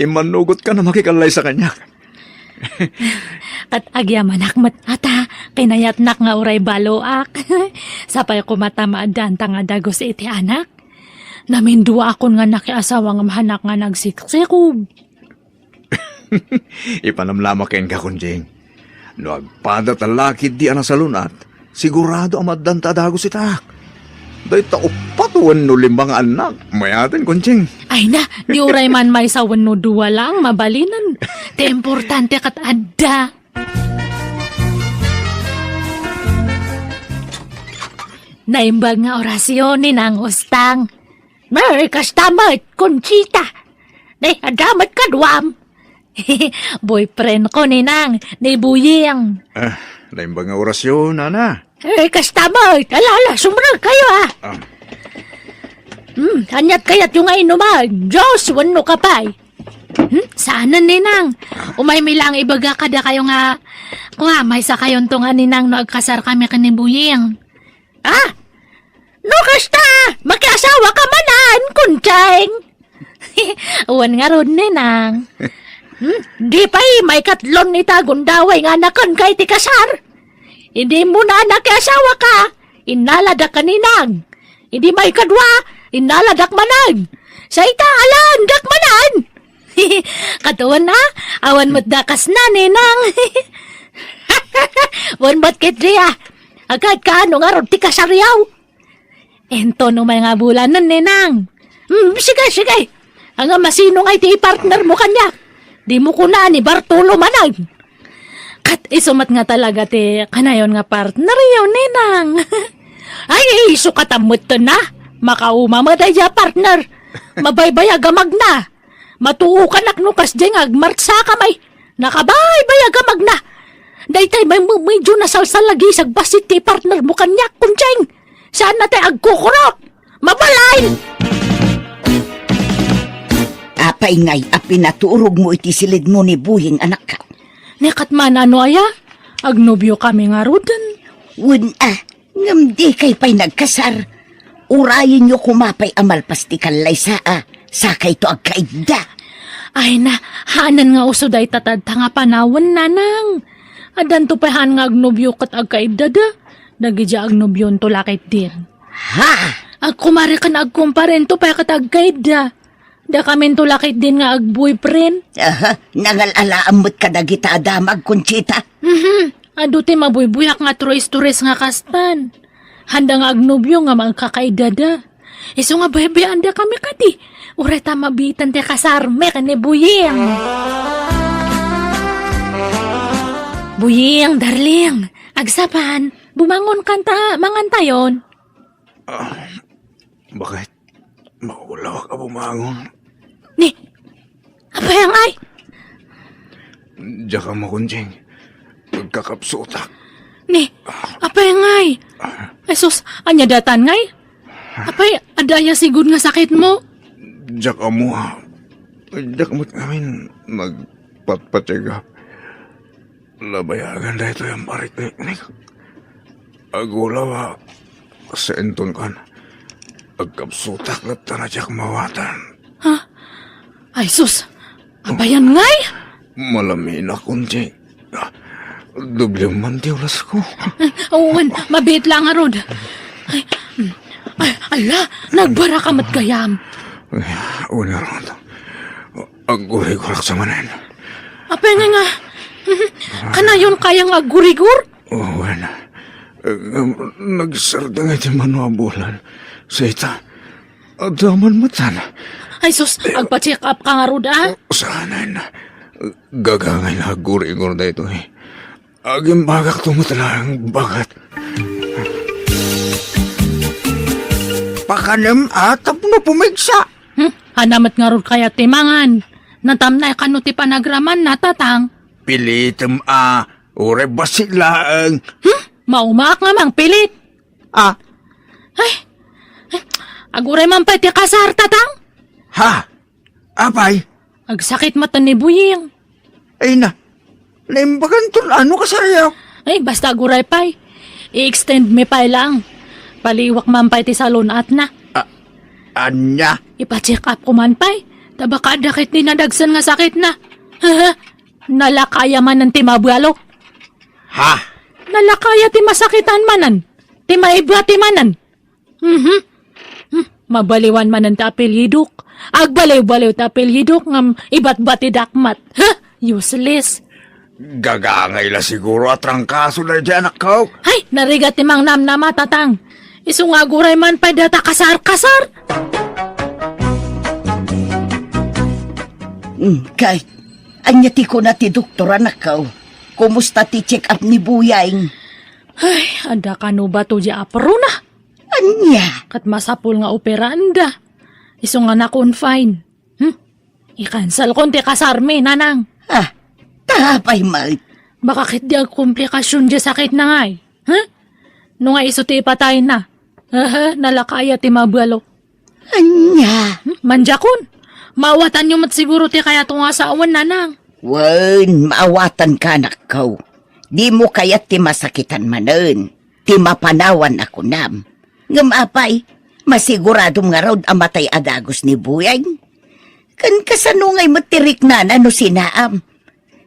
Imanugot ka na makikalay sa kanya. Kat agyaman akmat ata, kinayatnak nga uray baloak. Sapay ko matamaadan nga dagos iti anak. Namindua akon nga nakiasawa nga mahanak nga nagsiksikob. Ipanamlama kain ka, Kunjing. No agpada talakid di anak salunat, sigurado amaddan tadagos itak. Day taupatuan no limbang anak, mayatin, Kunjing. Ay na, di uray man may sawan no duwa lang, mabalinan. Te importante kat adda. Naimbag nga orasyon ni nang ustang. Merry kastamat, Conchita. Nay, adamat kadwam. Boyfriend ko ni nang, ni Buying. Naimbang nga orasyon, Nana. Merry kastamat, alala, sumunod kayo ah. Kanyat kayat yung ay naman. Diyos, wano ka pa'y. Saanan ninang? Umay milang ibaga kada kayo nga. Kung nga, may sa kayon to nga ninang nagkasar kami kanibuying. Ah! No kasta! Magkasawa ka manan, kuncheng! Uwan nga ron ninang. Di pa'y may katlon ni tagundaway nga nakan kay ti kasar. Hindi mo na nakiasawa ka. Inaladak ka ninang. Hindi may kadwa. Inaladak manag. Sa itaalan, dak manan. Katuan na, awan mo't dakas na, ninang. Wan mo't kitria. Agad ka, ano nga ron, ti kasaryaw. Ento no may nga bulanan, ninang. Sige. Ang masino nga iti partner mo kanya. Di mo kuna ni Bartolo manag. Kat isumat nga talaga ti kanayon nga partner yaw, ninang. Ay, iso katamot to na. Makauma madaya partner. Mabaybaya gamag na. Matuo ka naknukas dyan agmartsa kamay. Nakabaybaya gamag na. Daytay may medyo nasalsal lagi sagbasit ti partner mo kanyak kunjeng. Saan na tayo agkukurot? Mabalay! Apay ngay, apinaturog mo iti silid mo ni Buying, anak ka. Nekat man ano aya? Agnobyo kami nga rudan. Wun ngamdi kay pa'y nagkasar. Urayin nyo kumapay amalpas ti kalay sakay to agkaida. Ay na, haanan nga uso day tatad nga panawan nanang. Adan to pahan nga agnobyo kat agkaibdada. Nagidya agnobyon to lakit din. Ha? Agkumari ka na agkumparen to pa kat agkaibda. Da kami to lakit din nga agboyfriend. Nangalalaamot ka na kita adamag, Conchita. Ado ti mabuybuyak nga turis-turis nga kastan. Handa nga agnobyo nga magkakaidada. Iso nga baybayan da kami kati. Ureta mabitan ti kasarme kani Buying. Buying, darling. Agsapan, bumangon kanta, mangantayon. Bakit? Maulaw ka bumangon. Ni, apayang ay. Diyan ka mo, Kunjing. Pagkakapsutak. Ni, apayang ay. Esos, anya datan ngay? Apay, adaya sigud nga sakit mo. Diyan ka mo, diyan ka mo't ngamin magpatpatigap. Labayagan dahil ito yung parit ni Agulaw sa enton kan. Agkapsutak na tanadyak mawatan. Ha? Ay sus, apayan ngay? Malamin na, Kunjing. Doble man di oras ko. Uwan, mabit lang arod. Ay, ala, nagbara ka matgayam. Una ron. Ang guri-gurak sa manan. Apay nga. Kanayon kayang agurigur? Uwan. Nagsarda nga di manuabulan. Sa ita. Adaman matan. Ay sus, agpa-check up ka nga rod ah. Sana na. Gagangay na guri-gur na ito eh. Aging bagak tumutalang bagat. Pakanem atap no pumigsa. Hanamat nga rod kaya timangan. Natamnay ka no ti panagraman natatang. Pilitem ure basilaang. Maumaak nga mang pilit. Aguray man pa ti kasar tatang. Ha? Apay? Agsakit mata ni Buying. Ay na. Naimbagan tun ano ka sa'yo? Ay, basta aguray pa'y. I-extend me pa'y lang. Paliwak man pa'y ti salon at na. Anya? Ipa-check up ko man pa'y. Tabaka dakit ni nadagsan nga sakit na. Nalakaya man ng timabalo. Ha? Nalakaya ti masakitan manan. Ti maibwa ti manan. Mabaliwan man ng tapil hiduk. Agbaliw-baliw tapil hiduk ngam ibat-bat ti dakmat. Useless. Gagangay la siguro at rangkaso na dyan ako. Ay, narigat ti mang nam na matatang. Isungaguray man pa data kasar-kasar. Kahit, anyati ko na ti doktora na kao. Kumusta ti check up ni Buyay? Ay, ada ka no ba to di apro na? Anya? Kat masapul nga operanda. Iso nga na-confine. I-cancel konti kasarme, nanang. Tapay mait. Baka kit di ang komplikasyon di sakit na nga eh. No nga iso ti patay na. Nalakaya ti mabalo. Anya? Manjakon. Maawatan nyo mat siguro ti kaya tunga sa awan, nanang. Wan, maawatan ka na kao. Di mo kaya ti masakitan manen. Ti mapanawan ako nam. Ngamapay, masiguradong nga raw amatay adagos ni Buyay. Kan kasanungay matirik na no sinaam.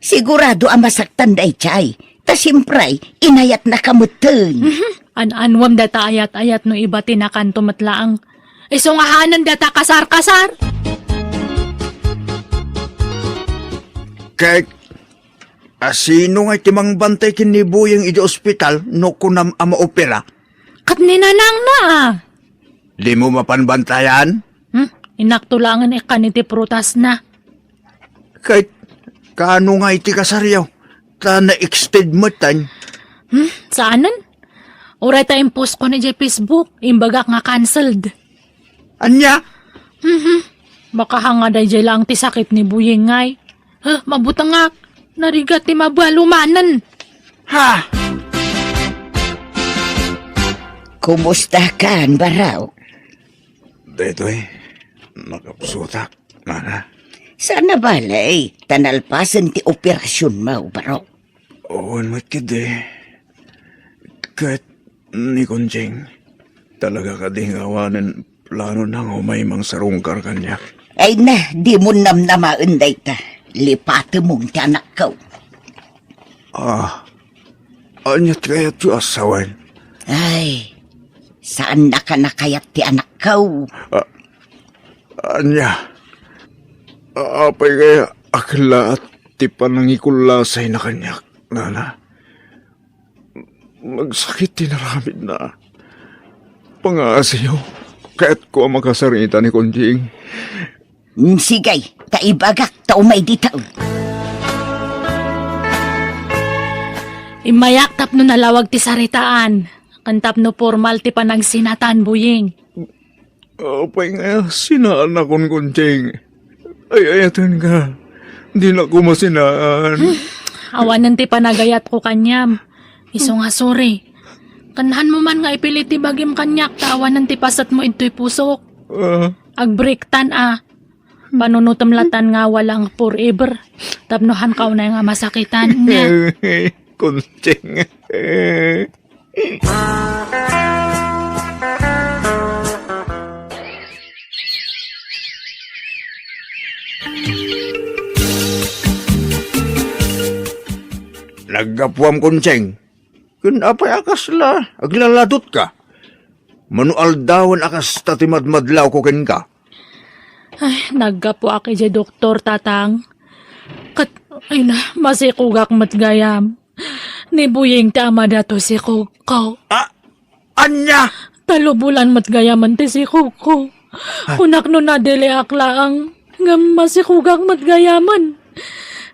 Sigurado ang masaktan day chay. Ta simpray, inayat na kamutin. An-anwam data ayat-ayat no iba tinakanto matlaang. Iso nga hanan data kasar-kasar. Kaya, sino nga timang bantay kinibuyang iti ospital no kunam ama opera? Kat ninanang na ah. Di mo mapanbantayan? Inaktulangan kaniti prutas na. Kahit kaano nga iti kasaryaw, ta na-extend mo tan. Saanan? Uray tayong post ko ni Facebook, imbagak nga cancelled. Anya? Baka hanga day lang ti sakit ni Buying ngay. Mabutang nga, narigat ti mabalumanan. Ha? Kumusta ka, baraw? Dito nakapsutak, nana. Sana balay, tanalpasan ti operasyon mo, baraw. Oon matkid Kahit ni Kunjing, talaga ka ding awanan plano nang humaymang sarungkar kanya. Ay na, di mo namnamaan day ta. Lipate mong ti anak ko. Anyat kaya ti asawan? Ay, saan na ka nakayat ti anak ko? Anya? Apay kaya akla at ti panangikulasay na kanya, nana. Magsakit tinaramid na. Pangaasiyo, kaya't ko ang makasarita ni Kunjing. Sigay, taibagak, taumay ditaw. Imayak tap no nalawag ti saritaan. Kantap no formal ti panagsinatan, Buying. Apay nga, sinaan akong Kunjing. Ay, ayatan ka. Di na ko masinaan. Awanan ti panagayat ko kanyam. Iso nga sorry. Kanahan mo man nga ipilit ti bagim kanyak, tawanan ti pasat mo ito'y pusok. Agbreaktan Panunutam latan nga walang forever. Tapnohan ka na nga masakitan niya. Kunjing. naggapuam kuntseng. Kun apay akas la, aglaladot ka. Manual dawan akas tatimadmadlaw ko ken ka. Ay, naggapo aki di doktor tatang. Ay na, masikugak matgayam. Ni buying ti ama dato si Kuko. Anya! Talubulan matgayaman ti si Kuko. Kunak no na dili aklaang nga masikugak matgayaman.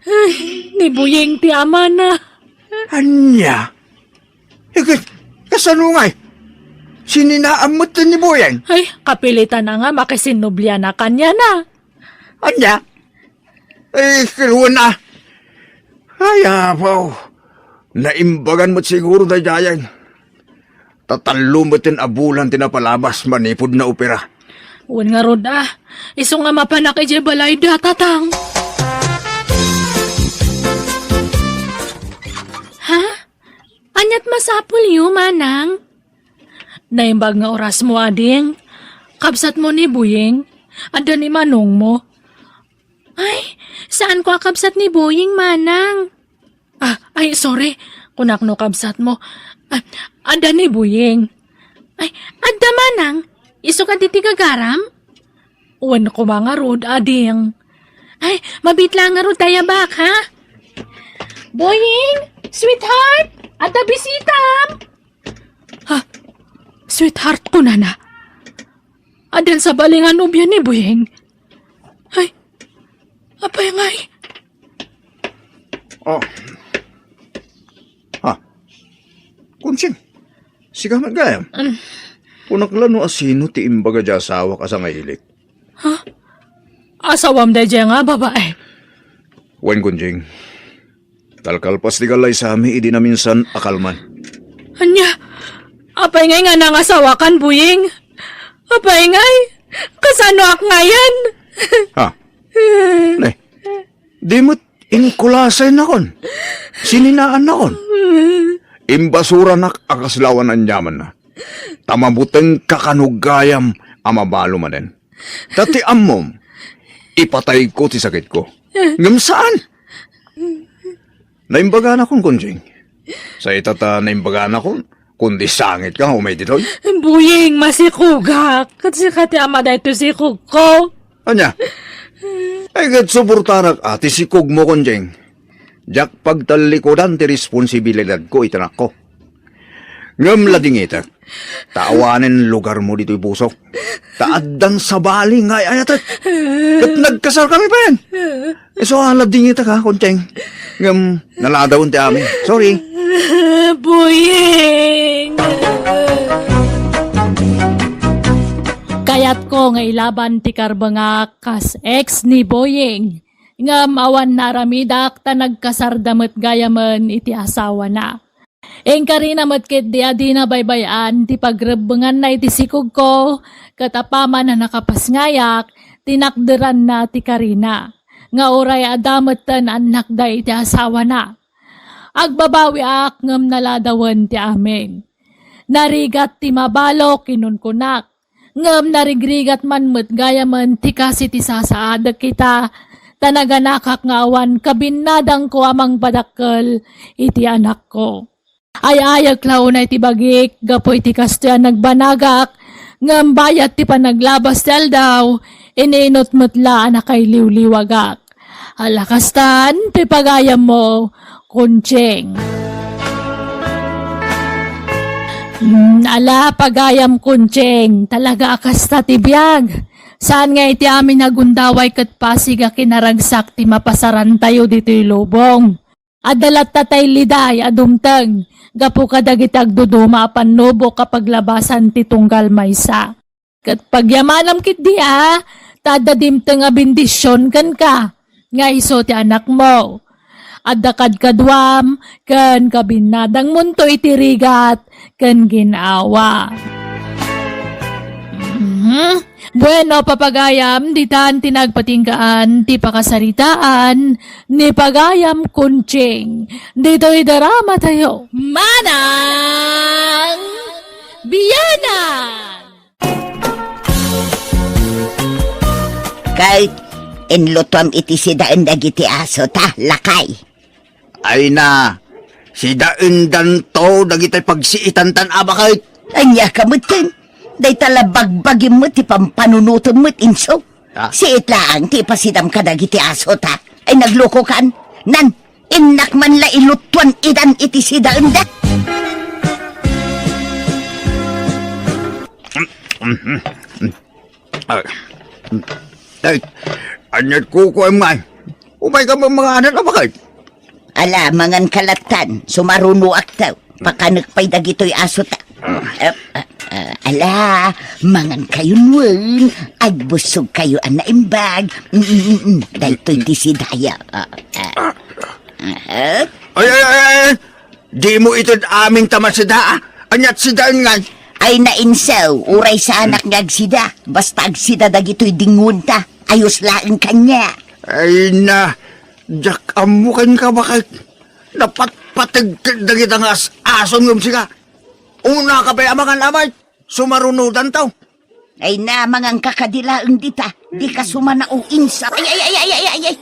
Ay, ni buying ti ama na. Anya? Higit, kasanungay. Sininaamot ni Boyeng. Ay, kapilitan na nga makisinublia na kanya na. Anya? Eh, kiluan na. Ay, apaw. Naimbagan mo't siguro na jayang. Tatalumatin abulan tinapalabas manipod na opera. Uwan nga rod iso nga mapanak ije balay da tatang. Ha? Anyat masapul yu manang? Naimbag nga oras mo ading. Kabsat mo ni Buying. Ada ni manong mo. Ay, saan ko kabsat ni Buying manang? Ay, sorry. Kunak no kabsat mo. Ada ni Buying. Ay, ada manang. Iso ka titigagaram? Uwan ko mga rod, ading. Ay, mabitla nga rod tayo bak, ha? Buying! Sweetheart! Ada bisitam! Ha? Sweetheart ko na. Adel sa balingan ubyan ni Buying. Ay, apay ngay. Oh. Ha? Kunsing, siga magayam. Punaklano asino ti imbaga dya asawa ka sa ngahilik. Asawam da dya nga, babae. Wen kunjing, talkalpas di galay sa ami, idi na minsan akalman. Anya, apay ngay nga nang asawa kan, Buying. Apay ngay, kasano ak ngayon? Ha? Ne, di mo't inkulasay na kon. Sininaan na kon. Imbasura nak akaslawan ang yaman na. Tamabuteng kakanugayam amabalo manen. Tati ammom, ipatay ko ti sakit ko. Ngam saan? Naimbaga na kon, kunjing. Sa itata naimbaga na kon, kundi sangit ka umay ditoy. Buying, masikugak. Kasi kati ama da ito si Kuko. Anya? Ay gat suportarak ati si kug mo, kunjing. Jak pagtalikodan ti responsibilidad ko itanak ko. Ngam lading itak. Taawanin lugar mo dito'y busok. Taaddan sa bali nga ayatat. Kat nagkasal kami pa yan. So lading itak ha, kunjing. Ngam naladawon ti amin. Sorry. Buying! Kayat ko nga ilaban ti karbanga kas ex ni Boying. Nga mawan naramidak ta nagkasardamet gayaman iti asawa na. Engka rin namat kit di adi na baybayan ti pagrebengan na iti sikog ko katapaman na nakapasngayak tinakderan na ti Karina. Nga oray adamet tan anak da iti asawa na. Agbabawi ak ngam naladawan ti amin. Narigat ti mabalo kinunkunak. Ngam narigrigat man met gayaman ti kasi ti sasaada kita. Tanaganakak nga awan kabinadang ko amang padakkel iti anak ko. Ay-ayag lao na iti bagik, gapo iti kastoyan nagbanagak, ngam bayat ti panaglabas tel daw, ininot mutla na kay liwliwagak. Alakastan, ti pagayam mo, kunching. Ala, pagayam kunching, talaga akasta ti biyag. Saan nga iti amin nagundaway kat pasiga kinaragsak ti mapasaran tayo dito'y lubong. Adalat tatay liday adumteng, gapu kadagitag duduma panubo kapag labasan ti tunggal maysa. Kat pagyamanam kit diya, tadadimteng a bendisyon kan ka, nga iso ti anak mo. Adakad kadwam, kan kabinadang munto itirigat, kan ginawa. Bueno, papagayam, ditan tinagpatinggaan, ti pakasaritaan, ni pagayam kunching. Dito'y darama tayo. Manang Biyanan! Kay, inlutom iti sidaan dagiti aso ta, lakay. Ay na, Si daundan to, dagitay pagsiitan tan abakay. Anya ka mutin. Day tala bagbagin mo ti pampanunutom mo inso. Ah. Si itlaang ti pasidam ka dagiti aso ta. Ay nagloko kan. Nan, inak man la ilutuan idan iti si daunda. Ay, anyat ko man. Umay ka mga anak abakay. Ala, mangan kalatan, sumaruno aktaw. Pakanagpay dagito'y aso ta. Ala, mangan kayo nun. Agbusog kayo ana imbag. Dahito'y tisidaya. Ay. Di mo ito aming tamasida. Anyat sidaan nga. Ay nainsaw, uray sa anak nga agsida. Basta agsida dagito'y dingun ta. Ayos laing kanya. Ay na, jak amukan ka bakit? Dapat patag dagit ang ason ng siga. Una ka ba amangan amay? Sumarunudan tao. Ay na, mangang kakadilaang dita. Di ka sumanao insa. Ay.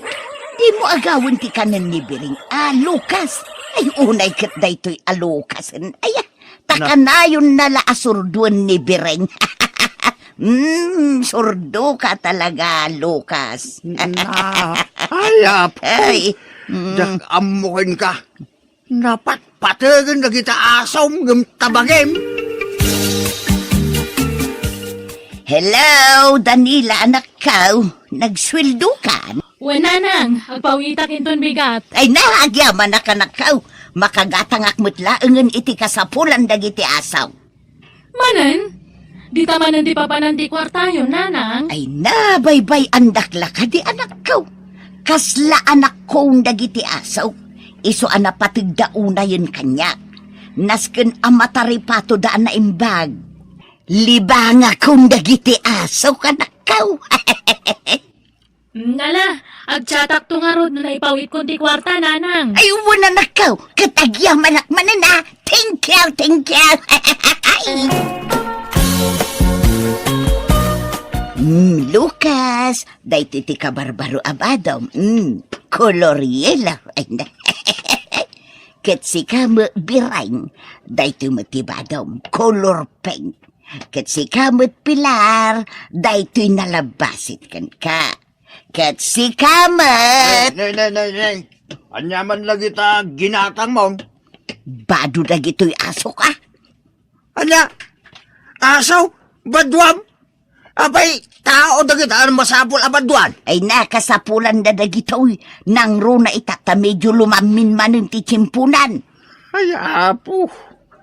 Di mo agawin ti kanan ni Biring. Lukas. Ay, unay kat daytoy alukas. Ay, takanayon nala asurduan ni Biring. Surdo ka talaga, Lucas. Ayap. Ay, Jak amukan ka. Dapat patagan na kita asom ng tabagim. hello, Danila, anak ka. Nagsweldo ka? Nanang, agpawitak inton bigat. Ay, naagyaman na ka na ka. Makagatangak mutlaangan iti kasapulan dagiti asaw. Manan, di tamanan di papanan di kwartayo, nanang. Ay, nabaybay andakla ka di anak ko. Kasla anak kong dagiti asaw. Iso ana patigdauna yun kanya. Nasken amataripato daan na imbag. Libanga kong dagiti asaw kanak ko. Nala, agtsatak to nga rod na ipawit kong di kwarta, nanang. Ay, wala na ko. Katagya manak manana. Thank you. Lucas, day titi ka barbaro abadom. Koloriela. Ket si kamo birang, day tumatibadom. Color pink. Ket si kamot pilar, day tuy nalabasit kan ka. Ket si kamot, Nay. Anyaman lagi ta ginatang mo. bado na gito'y aso ka. Anya, asaw, badwam. Abay, tao dagit ang masapol abadwan. Ay nakasapulan na dagito'y nang runa itata medyo lumamin man ti tsimpunan. Ay, apo.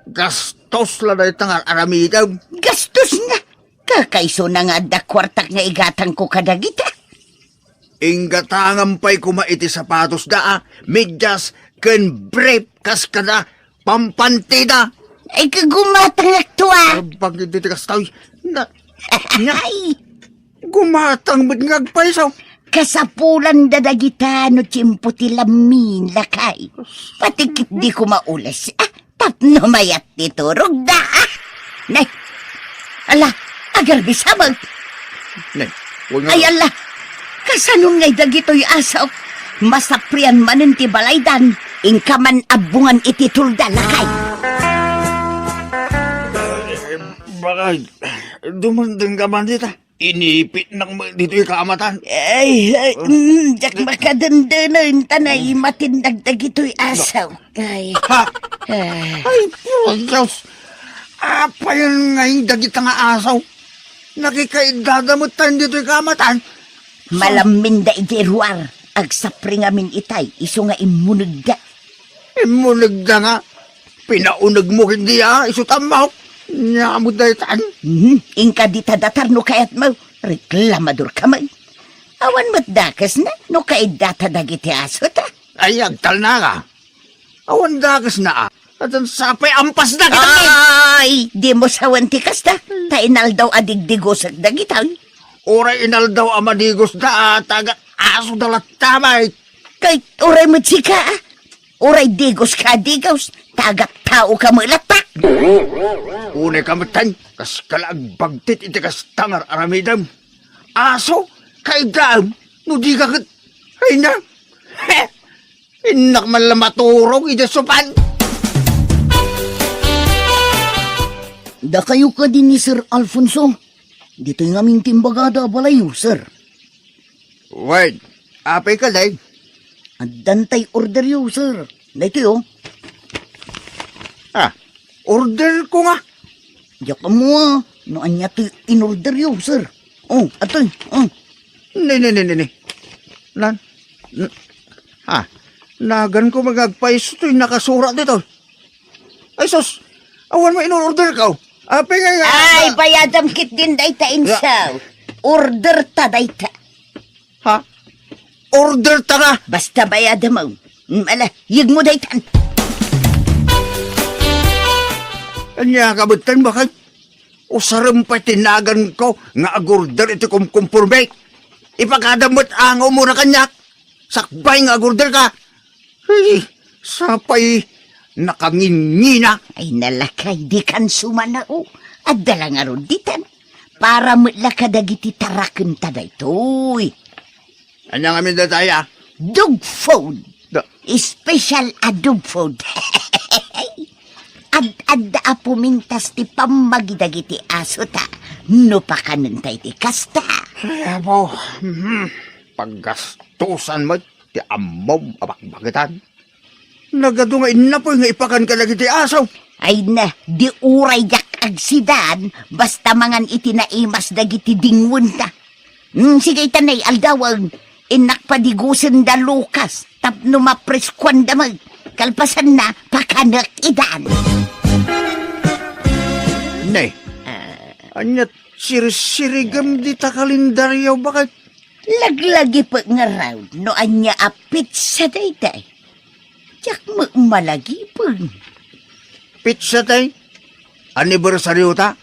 Gastos la na itang aramidaw. Gastos na. Kakaiso na nga da kwartak nga igatang ko kadagita. Ingatangan pa'y kumaiti sapatos daa, medyas, ken brief, kas kada, pampantida. Ay kagumatang aktua. Pag hindi tikas tao, Ay, gumatang ba't ngagpaisaw? kasapulan da dagita no tsimpo ti lamin lakay. Patikit di ko maulas. Tapno mayat ti turog da. Nay, ala, agar bisabag. Nay, huwag nga. Ay ala, kasanong ngay dagito'y asaw. Masaprian manin ti balaydan. Ingkaman abungan iti tulda lakay. Baka, dumandang ka man dita. Inipit ng dito yung kaamatan. Jak makadandanan tanay matindagdag ito'y asaw. Ay, Ha? Ay, Diyos. Apa yun ngayon dagit nga asaw? Nakikaidadamot tayo dito yung kaamatan. malamin da ijeruar. Agsapri ngamin itay, iso nga imunag da. Imunag na nga. Pinaunag mo hindi isutan mo. Nyamod na itan. Ingka di tadatar no kayat mo. Reklamador ka man. Awan mo't dakas na, no kaid data dagiti aso ta. Ay, agtal na ka. Awan dagas na At ang sapay ampas na ka. Ay, di mo sawan tikas ta. Tainal daw adigdigos at dagitan. Oray inal daw amadigos da taga aso dalat tamay. Kay oray mo't sika Oray digos ka digos. Tagat tao ka malapak. Unay kamatan, kas kalag bagtit iti kas tangar aramidam. Aso, kaigam, no di ka kat. Ay na, inak man lang maturog iti supan. Da kayo ka din ni Sir Alfonso. Dito yung aming timbagada balayo, sir. Wait, apay ka day. At dantay order yo, sir. Dito yo. Order ko nga. Yak mo no anya ti in-order yo, sir. Oh, atoy. Ni. Nagan ko magagpais ito'y nakasura dito. Ay sus, awan mo in-order ka. Apay nga nga. Ay, bayadam kit din dayta insaw. Order ta dayta. Ha? Order ta nga. Basta bayadam mo. Ala, yig mo daytan. Anya kabutan ba kay? Usaram pa tinagan ko nga agorder ito kumkumpurme. Ipakadamot angaw mo na kanyak. Sakbay nga agorder ka. Ay, sapay nakangingina. Ay nalakay di kan sumanao. At dala nga ron ditan. Para mutla ka dagiti taraken ta daytoy. Anya nga min dataya? Dog food. Da. Special a dog food. Ad apumintas ti pamagidagiti aso ta. No pa kanantay ti kasta. Ay, abo. Paggastusan mo, ti amom abakbakitan. Nagado nga inapoy nga ipakan ka lagi ti asaw. Ay na, di uray yak agsidan, basta mangan itinaimas dagiti dingwon ta. Sige tanay, aldawag, inak padigusin da Lucas, tapno mapriskwanda mag, kalpasan na, pakanak idan. Nay, anyat sirisirigam di ta kalendaryo, bakit? Laglagi pa nga raw, no anya apit sa dayday. Yak mo malagi pa. Pizza tay? Anibersaryo ta?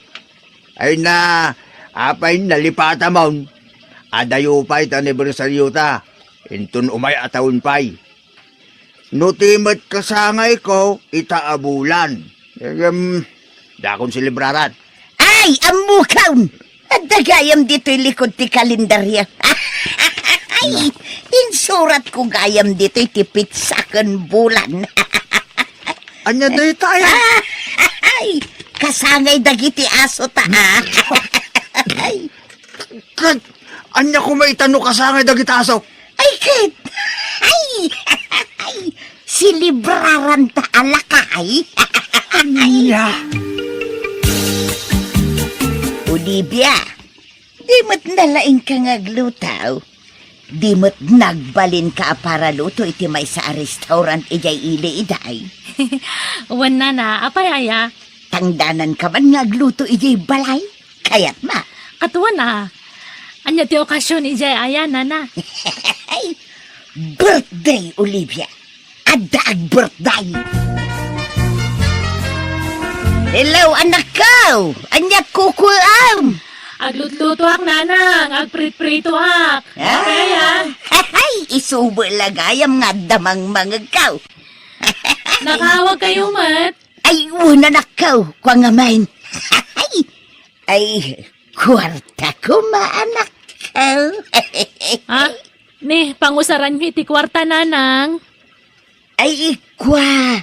Ay na, apay nalipata maun. Adayo pa'y anibersaryo ta. Intun umay atawon pa'y. Nutimat kasangay ko, itaabulan. Dakon silibraran. Ay, amukaw! At dagayam dito'y likod ti kalendarya. Ay, insurat ko gayam dito'y tipit sa kan bulan. Anya day tayo? Ay, kasangay dagiti aso ta, Ay, Anya ko may tanong kasangay dagitaso. ay, kit! Ay, silibraran ta alakay. Anya? Olivia, di mo't nalaing ka ngaglutaw. Di mo't nagbalin ka para luto iti may sa restaurant ijay ili iday. Wan na, apay aya. Tangdanan ka man ngagluto ijay balay. Kaya't ma. Katuan na. Anya ti okasyon ijay aya, nana. Ay, birthday, Olivia. Adaag birthday. Hello, anak ko. Anya kukulam. Aglutluto ak, nanang. Agprit-prito ak. Kaya, Ay, isubo lagayam nga damang mga kaw. nakawag kayo, mat. Ay, una na kaw, kwa nga main. Ay, kwarta ko maanak kaw. Ha? Ni, pangusaran nyo iti kwarta, nanang. Ay, kwa.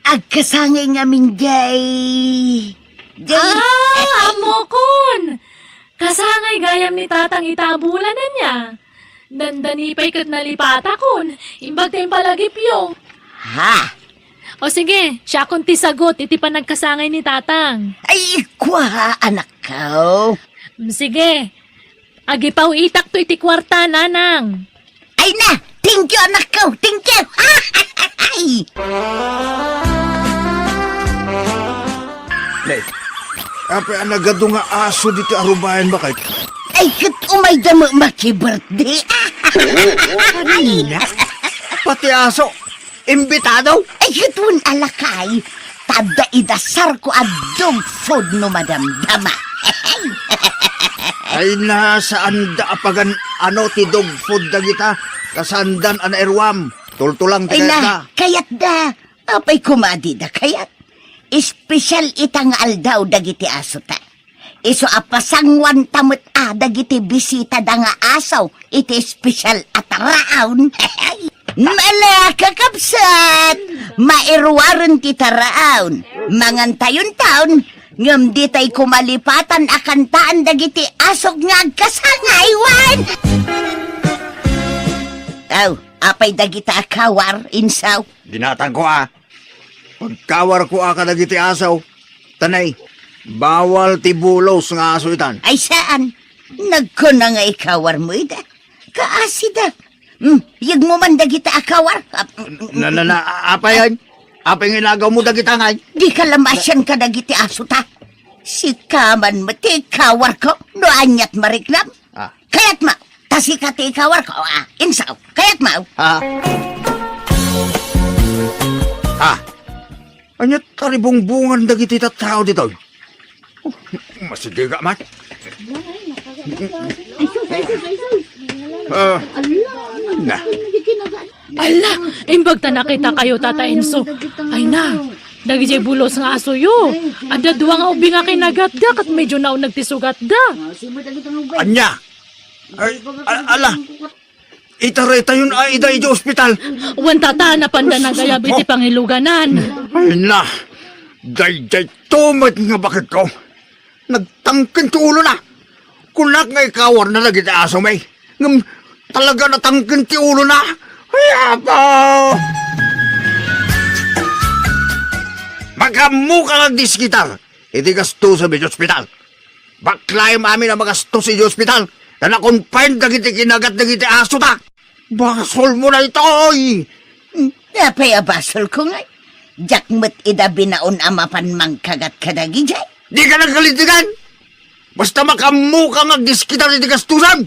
Agkasangay ngamin jay. Amo kon! Kasangay gayam ni tatang itabulan na niya. Dandanipay kat nalipata kon. Imbag tayong palagipyo. Ha? O sige, siya kon ti sagot, iti pa nagkasangay ni tatang. Ay, kwa, anak ko. Sige, agipaw itak to iti kwarta, nanang. Ay na, thank you, anak ko. Thank you. Ay. Nay, apay anagado nga aso dito arubayan bakit? Ay, kat umay damo maki-birthday. Kanina? Pati aso, imbitado? Ay, katun alakay. Tada idasar ko a dog food no madamdama. Ay nasaan da apagan ano ti dog food dagita? Kasandan ana erwam. Tultulang Ay tigat na, ka. kayat da. Apay kumadi da kayat. Espesyal itang aldaw dagiti aso ta. Iso apasangwan tamot dagiti bisita da nga asaw. Iti espesyal ataraon. Mala kakapsat. Mairwaran ti taraon. Mangan tayon taon. Ngam di tay kumalipatan akan taan dagiti asok nga agkasangay, wan! Aw, apay dagita akawar, insaw. Dinatang ko Pagkawar ko kadagiti asaw. Tanay, bawal tibulos nga aso itan. Ay saan? Nagko na nga ikawar mo, ida. Kaasida. Yag mo man dagita akawar. Apa yan? Apa yung ilagaw mo dagita ngay? Di ka lamasyan ka dagiti aso ta. Si kaman mo ti ikawar ko. No anyat mariknam. Kayat ma. Tasi ka ti ikawar ko. Insaw. Kayat ma. Anyat taribong-bungan dagiti tattao dito. Masige ka man. Na. Ala, imbag ta nakita kayo, Tata Enzo. Ay na, dagiti bulos nga aso yo. Ada duwa nga ubi nga kinagat da, kat medyo na nagtisugat da. Anya. Ala. Itareta yun ida iti ospital. Wan tata na panda na gayab iti pangiluganan. Ay na. Day tumat nga bakit ko. Nagtangkin ti ulo na. Kunak nga ikawar na lagi ti aso may. Ngam talaga natangkin ti ulo na. Ay apaw. Magamuka lang diskitar. Iti gasto sa medyo ospital. Baklay mami na magasto sa ospital. Na nakonfine dagiti kinagat dagiti aso ta. Basol mo na ito, oy! Napay abasol ko nga. Jakmat ida binaon amapan mang kagat kadagi jay. Di ka nagkalitigan! Basta makamuka nga diskitar iti gastusan!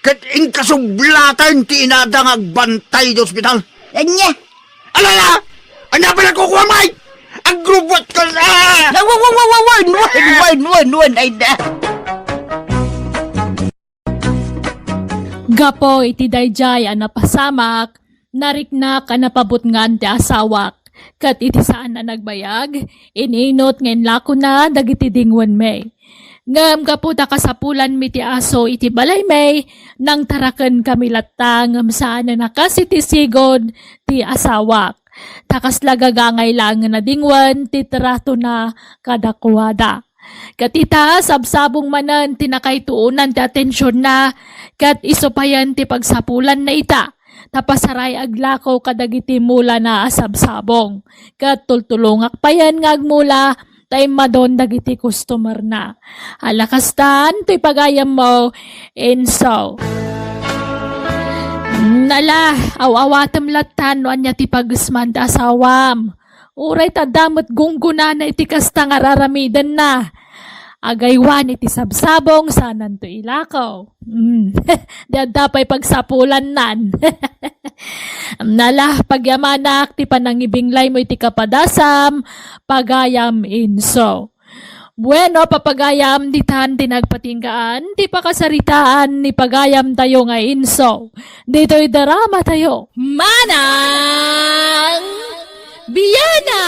Kat inkasublatan ti inadang agbantay di ospital. Anya? Alala! Anya pa nagkukuha, Mike! Ang grubot ka na! Wan, ay da. Gapo iti dayjay a napasamak, nariknak a napabot nga ti asawak. Kat iti saan na nagbayag, ininot ngayon lako na dagiti dingwan may. Ngam kaputa kasapulan mi ti aso iti balay may, nang taraken kami latang ngam saan na nakasitisigod ti asawak. Takas lagagangay lang na dingwan ti trato na kadakwada. Katita sabsabong manan tinakaytuunan ti atensyon na, kat isopayan ti pagsapulan na ita. Tapasaray aglakaw kadagiti mula na asabsabong. Kat tultulungak pa yan nga agmula, tay madon dagiti customer na. Alakastan, to'y pagayam mo, Enzo. Nala, awawatam latan, no anya ti pagisman da asawam. Uray tadamot gungguna na iti kasta nga raramidan na. Agaywan iti sabsabong sanan to ilakaw. Dadapay pagsapulan nan. Nala, pagyamanak ti panangibinglay mo iti kapadasam, pagayam inso. Bueno, papagayam di tan tinagpatinggaan, ti pakasaritaan ni pagayam tayo nga inso. Dito'y darama tayo. Manang Biyana!